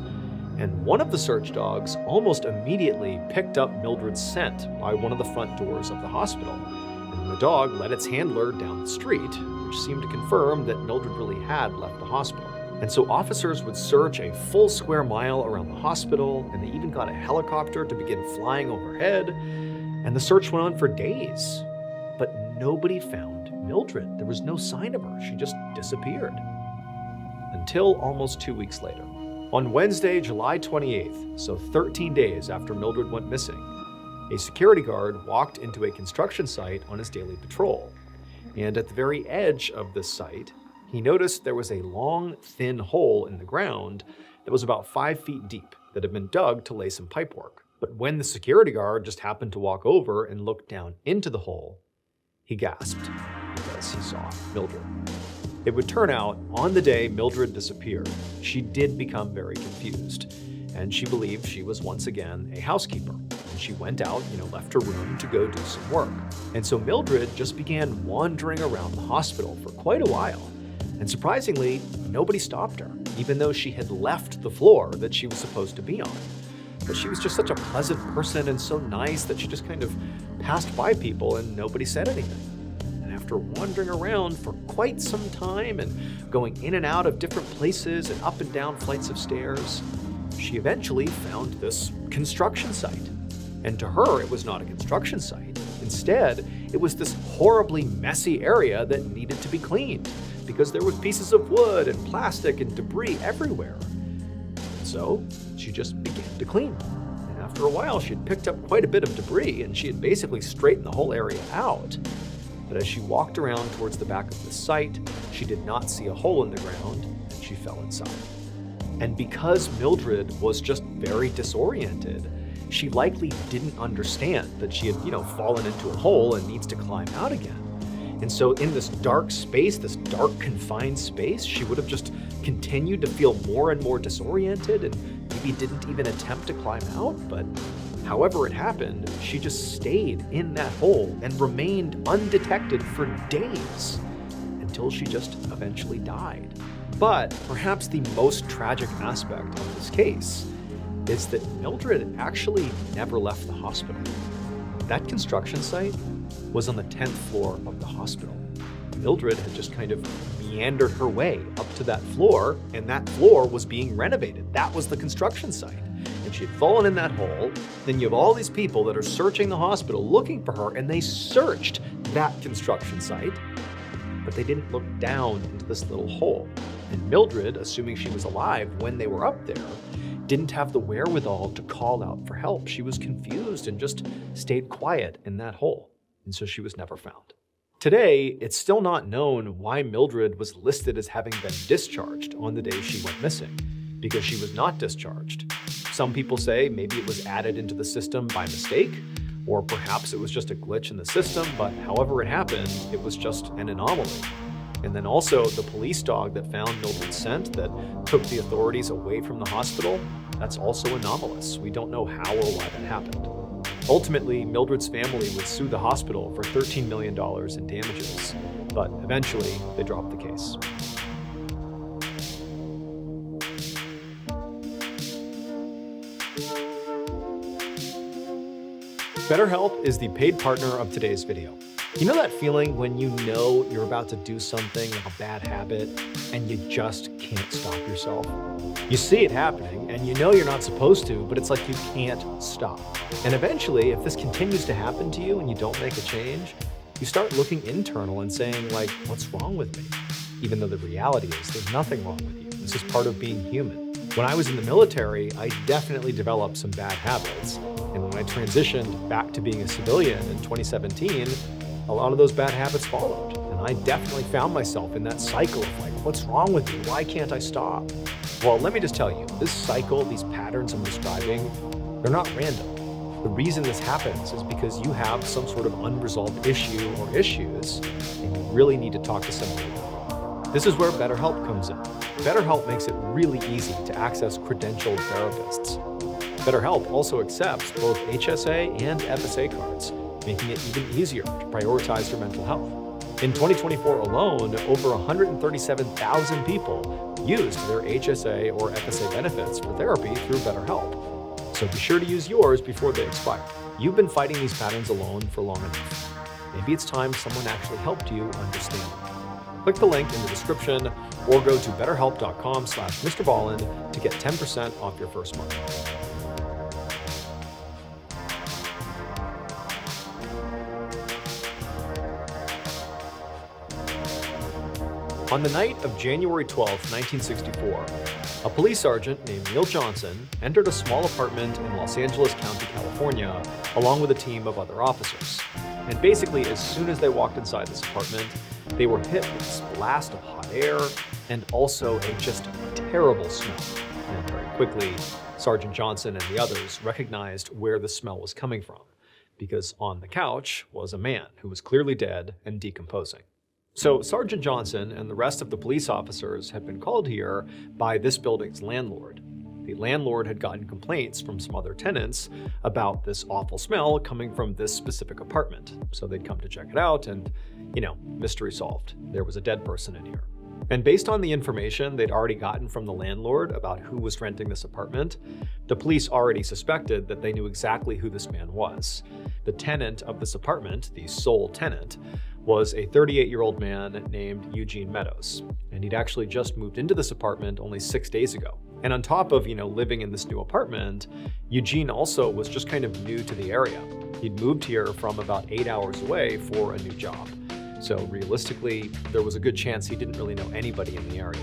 And one of the search dogs almost immediately picked up Mildred's scent by one of the front doors of the hospital. And the dog led its handler down the street, which seemed to confirm that Mildred really had left the hospital. And so officers would search a full square mile around the hospital, and they even got a helicopter to begin flying overhead. And the search went on for days. But nobody found Mildred. There was no sign of her. She just disappeared. Until almost 2 weeks later. On Wednesday, July 28th, so 13 days after Mildred went missing, a security guard walked into a construction site on his daily patrol. And at the very edge of this site, he noticed there was a long, thin hole in the ground that was about 5 feet deep that had been dug to lay some pipework. But when the security guard just happened to walk over and look down into the hole, he gasped because he saw Mildred. It would turn out, on the day Mildred disappeared, she did become very confused, and she believed she was once again a housekeeper. And she went out, left her room to go do some work. And so Mildred just began wandering around the hospital for quite a while. And surprisingly, nobody stopped her, even though she had left the floor that she was supposed to be on. But she was just such a pleasant person and so nice that she just kind of passed by people and nobody said anything. After wandering around for quite some time and going in and out of different places and up and down flights of stairs, she eventually found this construction site. And to her, it was not a construction site. Instead, it was this horribly messy area that needed to be cleaned because there was pieces of wood and plastic and debris everywhere. So she just began to clean. And after a while, she had picked up quite a bit of debris and she had basically straightened the whole area out. But as she walked around towards the back of the site, she did not see a hole in the ground, and she fell inside. And because Mildred was just very disoriented, she likely didn't understand that she had, fallen into a hole and needs to climb out again. And so in this dark space, this dark confined space, she would have just continued to feel more and more disoriented and maybe didn't even attempt to climb out, but however it happened, she just stayed in that hole and remained undetected for days until she just eventually died. But perhaps the most tragic aspect of this case is that Mildred actually never left the hospital. That construction site was on the 10th floor of the hospital. Mildred had just kind of meandered her way up to that floor, and that floor was being renovated. That was the construction site. And she had fallen in that hole. Then you have all these people that are searching the hospital looking for her, and they searched that construction site, but they didn't look down into this little hole. And Mildred, assuming she was alive when they were up there, didn't have the wherewithal to call out for help. She was confused and just stayed quiet in that hole. And so she was never found. Today, it's still not known why Mildred was listed as having been discharged on the day she went missing, because she was not discharged. Some people say maybe it was added into the system by mistake, or perhaps it was just a glitch in the system, but however it happened, it was just an anomaly. And then also the police dog that found Mildred's scent that took the authorities away from the hospital, that's also anomalous. We don't know how or why that happened. Ultimately, Mildred's family would sue the hospital for $13 million in damages, but eventually they dropped the case. BetterHelp is the paid partner of today's video. You know that feeling when you know you're about to do something like a bad habit and you just can't stop yourself. You see it happening, and you know you're not supposed to, but it's like you can't stop. And eventually, if this continues to happen to you and you don't make a change, you start looking internal and saying, like, what's wrong with me? Even though the reality is there's nothing wrong with you. This is part of being human. When I was in the military, I definitely developed some bad habits. And when I transitioned back to being a civilian in 2017, a lot of those bad habits followed. And I definitely found myself in that cycle of like, what's wrong with me? Why can't I stop? Well, let me just tell you, this cycle, these patterns I'm describing, they're not random. The reason this happens is because you have some sort of unresolved issue or issues, and you really need to talk to somebody about it. This is where BetterHelp comes in. BetterHelp makes it really easy to access credentialed therapists. BetterHelp also accepts both HSA and FSA cards, making it even easier to prioritize your mental health. In 2024 alone, over 137,000 people used their HSA or FSA benefits for therapy through BetterHelp. So be sure to use yours before they expire. You've been fighting these patterns alone for long enough. Maybe it's time someone actually helped you understand them. Click the link in the description or go to betterhelp.com/MrBallen to get 10% off your first month. On the night of January 12, 1964, a police sergeant named Neil Johnson entered a small apartment in Los Angeles County, California, along with a team of other officers. And basically, as soon as they walked inside this apartment, they were hit with this blast of hot air and also a just terrible smell. And very quickly, Sergeant Johnson and the others recognized where the smell was coming from, because on the couch was a man who was clearly dead and decomposing. So Sergeant Johnson and the rest of the police officers had been called here by this building's landlord. The landlord had gotten complaints from some other tenants about this awful smell coming from this specific apartment. So they'd come to check it out and, mystery solved. There was a dead person in here. And based on the information they'd already gotten from the landlord about who was renting this apartment, the police already suspected that they knew exactly who this man was. The tenant of this apartment, the sole tenant, was a 38-year-old man named Eugene Meadows. And he'd actually just moved into this apartment only 6 days ago. And on top of, living in this new apartment, Eugene also was just kind of new to the area. He'd moved here from about 8 hours away for a new job. So realistically, there was a good chance he didn't really know anybody in the area.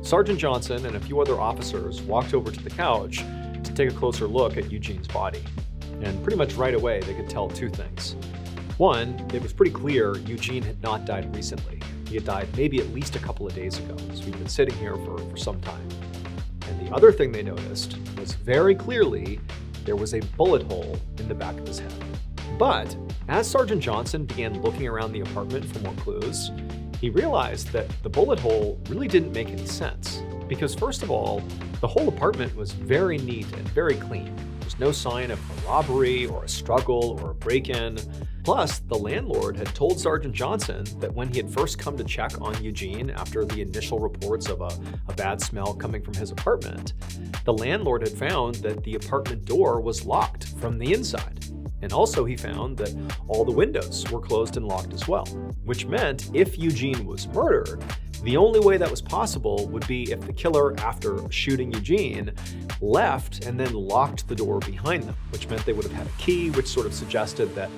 Sergeant Johnson and a few other officers walked over to the couch to take a closer look at Eugene's body. And pretty much right away, they could tell two things. One, it was pretty clear Eugene had not died recently. He had died maybe at least a couple of days ago, so he'd been sitting here for some time. And the other thing they noticed was very clearly there was a bullet hole in the back of his head. But as Sergeant Johnson began looking around the apartment for more clues, he realized that the bullet hole really didn't make any sense. Because first of all, the whole apartment was very neat and very clean. There was no sign of a robbery or a struggle or a break-in. Plus, the landlord had told Sergeant Johnson that when he had first come to check on Eugene after the initial reports of a bad smell coming from his apartment, the landlord had found that the apartment door was locked from the inside. And also he found that all the windows were closed and locked as well, which meant if Eugene was murdered, the only way that was possible would be if the killer, after shooting Eugene, left and then locked the door behind them, which meant they would have had a key, which sort of suggested that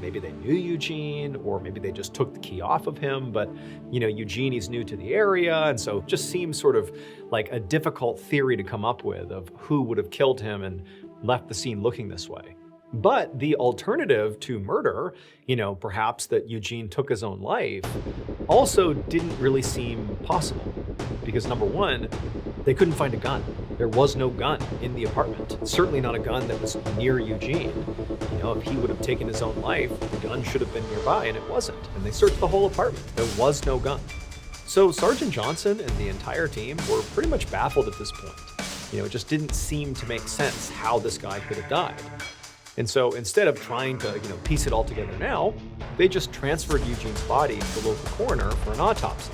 maybe they knew Eugene, or maybe they just took the key off of him, but, Eugene is new to the area, and so it just seems sort of like a difficult theory to come up with of who would have killed him and left the scene looking this way. But the alternative to murder, perhaps that Eugene took his own life, also didn't really seem possible. Because number one, they couldn't find a gun. There was no gun in the apartment. Certainly not a gun that was near Eugene. If he would have taken his own life, the gun should have been nearby, and it wasn't. And they searched the whole apartment. There was no gun. So Sergeant Johnson and the entire team were pretty much baffled at this point. It just didn't seem to make sense how this guy could have died. And so instead of trying to, piece it all together now, they just transferred Eugene's body to the local coroner for an autopsy,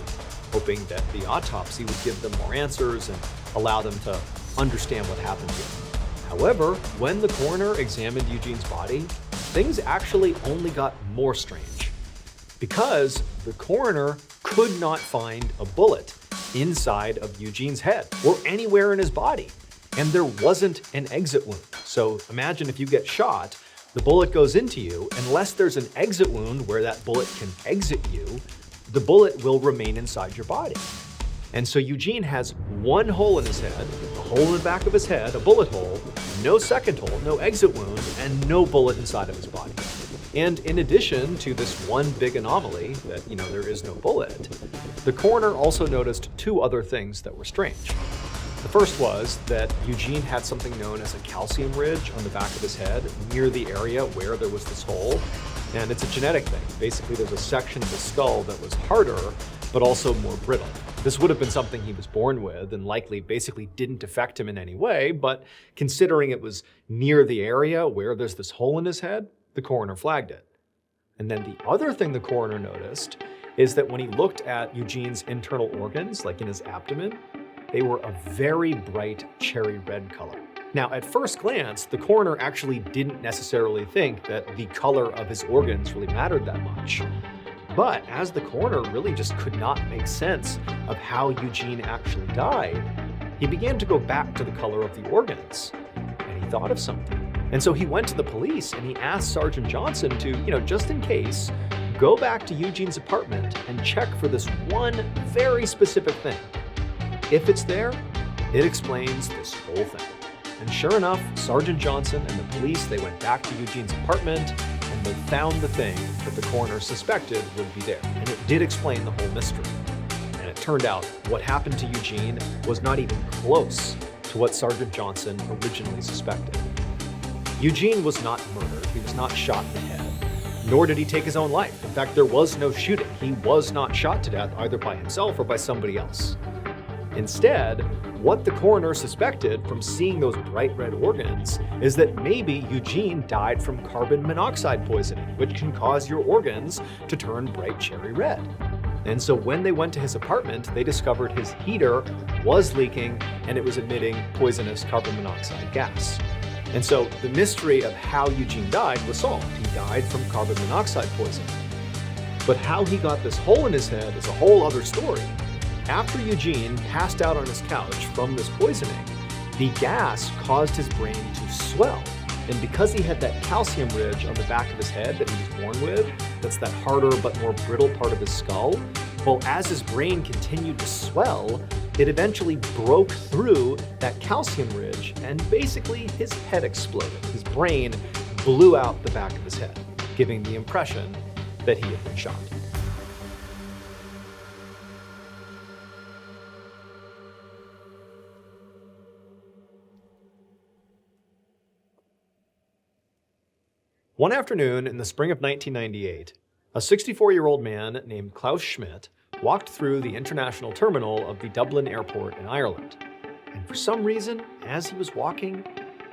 hoping that the autopsy would give them more answers and allow them to understand what happened to him. However, when the coroner examined Eugene's body, things actually only got more strange, because the coroner could not find a bullet inside of Eugene's head or anywhere in his body. And there wasn't an exit wound. So imagine if you get shot, the bullet goes into you, unless there's an exit wound where that bullet can exit you, the bullet will remain inside your body. And so Eugene has one hole in his head, a hole in the back of his head, a bullet hole, no second hole, no exit wound, and no bullet inside of his body. And in addition to this one big anomaly that, there is no bullet, the coroner also noticed two other things that were strange. The first was that Eugene had something known as a calcium ridge on the back of his head near the area where there was this hole. And it's a genetic thing. Basically, there's a section of the skull that was harder, but also more brittle. This would have been something he was born with and likely basically didn't affect him in any way, but considering it was near the area where there's this hole in his head, the coroner flagged it. And then the other thing the coroner noticed is that when he looked at Eugene's internal organs, like in his abdomen, they were a very bright cherry red color. Now, at first glance, the coroner actually didn't necessarily think that the color of his organs really mattered that much. But as the coroner really just could not make sense of how Eugene actually died, he began to go back to the color of the organs, and he thought of something. And so he went to the police and he asked Sergeant Johnson to, just in case, go back to Eugene's apartment and check for this one very specific thing. If it's there, it explains this whole thing. And sure enough, Sergeant Johnson and the police, they went back to Eugene's apartment and they found the thing that the coroner suspected would be there. And it did explain the whole mystery. And it turned out what happened to Eugene was not even close to what Sergeant Johnson originally suspected. Eugene was not murdered. He was not shot in the head, nor did he take his own life. In fact, there was no shooting. He was not shot to death either by himself or by somebody else. Instead, what the coroner suspected from seeing those bright red organs is that maybe Eugene died from carbon monoxide poisoning, which can cause your organs to turn bright cherry red. And so when they went to his apartment, they discovered his heater was leaking and it was emitting poisonous carbon monoxide gas. And so the mystery of how Eugene died was solved. He died from carbon monoxide poisoning. But how he got this hole in his head is a whole other story. After Eugene passed out on his couch from this poisoning, the gas caused his brain to swell. And because he had that calcium ridge on the back of his head that he was born with, that's that harder but more brittle part of his skull, well, as his brain continued to swell, it eventually broke through that calcium ridge and basically his head exploded. His brain blew out the back of his head, giving the impression that he had been shot. One afternoon in the spring of 1998, a 64-year-old man named Klaus Schmidt walked through the international terminal of the Dublin airport in Ireland. And for some reason, as he was walking,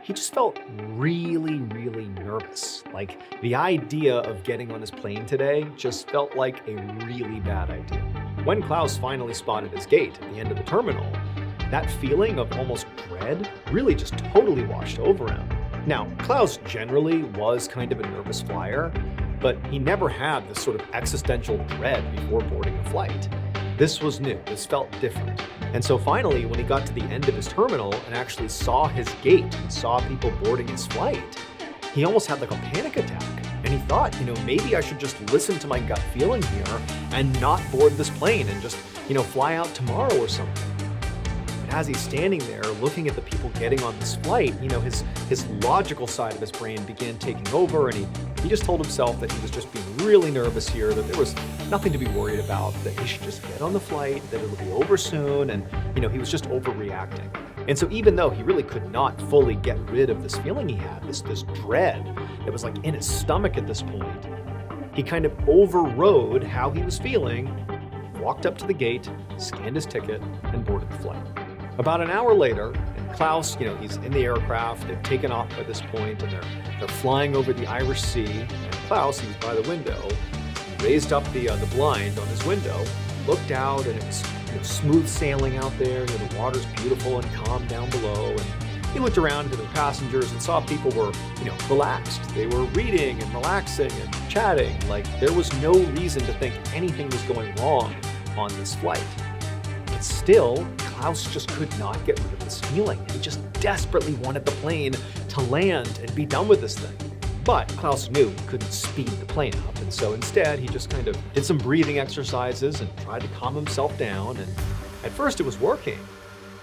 he just felt really, really nervous. Like the idea of getting on his plane today just felt like a really bad idea. When Klaus finally spotted his gate at the end of the terminal, that feeling of almost dread really just totally washed over him. Now, Klaus generally was kind of a nervous flyer, but he never had this sort of existential dread before boarding a flight. This was new, this felt different. And so finally, when he got to the end of his terminal and actually saw his gate and saw people boarding his flight, he almost had like a panic attack. And he thought, maybe I should just listen to my gut feeling here and not board this plane and just, fly out tomorrow or something. As he's standing there looking at the people getting on this flight, his logical side of his brain began taking over, and he just told himself that he was just being really nervous here, that there was nothing to be worried about, that he should just get on the flight, that it'll be over soon, and he was just overreacting. And so even though he really could not fully get rid of this feeling he had, this dread that was like in his stomach at this point, he kind of overrode how he was feeling, walked up to the gate, scanned his ticket, and boarded the flight. About an hour later, and Klaus, he's in the aircraft, they've taken off by this point, and they're flying over the Irish Sea, and Klaus, he was by the window, he raised up the blind on his window, looked out, and it was smooth sailing out there, the water's beautiful and calm down below, and he looked around to the passengers and saw people were, relaxed. They were reading and relaxing and chatting, like there was no reason to think anything was going wrong on this flight. But still, Klaus just could not get rid of this feeling. He just desperately wanted the plane to land and be done with this thing. But Klaus knew he couldn't speed the plane up, and so instead he just kind of did some breathing exercises and tried to calm himself down, and at first it was working.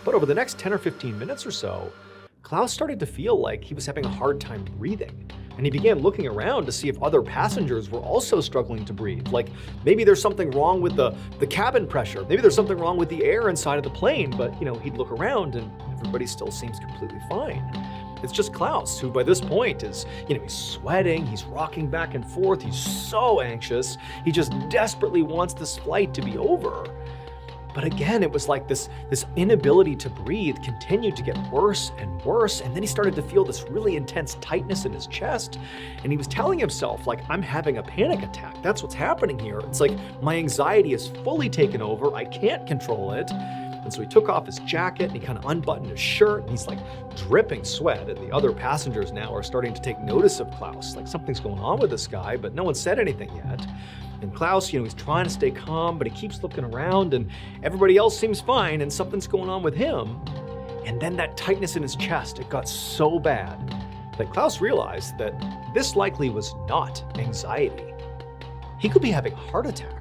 But over the next 10 or 15 minutes or so, Klaus started to feel like he was having a hard time breathing. And he began looking around to see if other passengers were also struggling to breathe. Like maybe there's something wrong with the cabin pressure. Maybe there's something wrong with the air inside of the plane. But, he'd look around and everybody still seems completely fine. It's just Klaus, who by this point is, he's sweating, he's rocking back and forth, he's so anxious. He just desperately wants this flight to be over. But again, it was like this inability to breathe continued to get worse and worse, and then he started to feel this really intense tightness in his chest, and he was telling himself, like, I'm having a panic attack. That's what's happening here. It's like my anxiety is fully taken over. I can't control it. And so he took off his jacket and he kind of unbuttoned his shirt, and he's like dripping sweat, and the other passengers now are starting to take notice of Klaus. Like something's going on with this guy, but no one said anything yet. And Klaus, he's trying to stay calm, but he keeps looking around and everybody else seems fine and something's going on with him. And then that tightness in his chest, it got so bad that Klaus realized that this likely was not anxiety. He could be having a heart attack.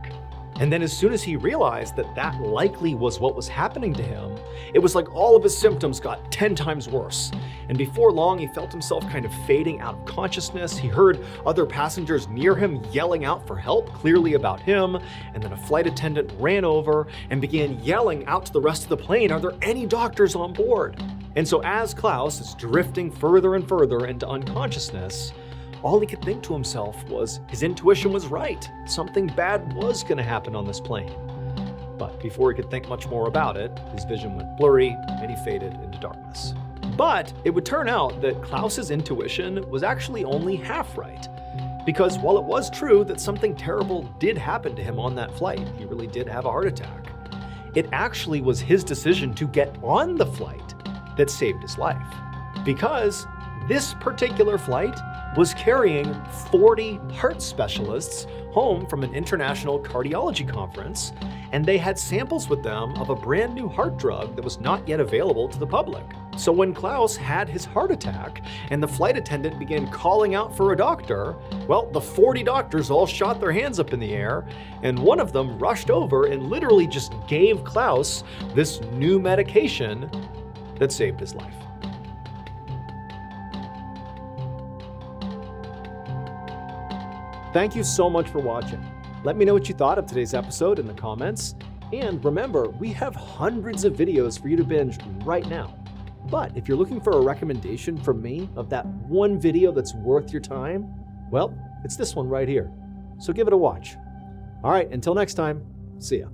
And then as soon as he realized that that likely was what was happening to him, it was like all of his symptoms got 10 times worse. And before long, he felt himself kind of fading out of consciousness. He heard other passengers near him yelling out for help, clearly about him. And then a flight attendant ran over and began yelling out to the rest of the plane, "Are there any doctors on board?" And so as Klaus is drifting further and further into unconsciousness, all he could think to himself was his intuition was right. Something bad was going to happen on this plane. But before he could think much more about it, his vision went blurry and he faded into darkness. But it would turn out that Klaus's intuition was actually only half right. Because while it was true that something terrible did happen to him on that flight, he really did have a heart attack, it actually was his decision to get on the flight that saved his life. Because this particular flight was carrying 40 heart specialists home from an international cardiology conference, and they had samples with them of a brand new heart drug that was not yet available to the public. So when Klaus had his heart attack and the flight attendant began calling out for a doctor, well, the 40 doctors all shot their hands up in the air, and one of them rushed over and literally just gave Klaus this new medication that saved his life. Thank you so much for watching. Let me know what you thought of today's episode in the comments. And remember, we have hundreds of videos for you to binge right now. But if you're looking for a recommendation from me of that one video that's worth your time, well, it's this one right here. So give it a watch. All right, until next time, see ya.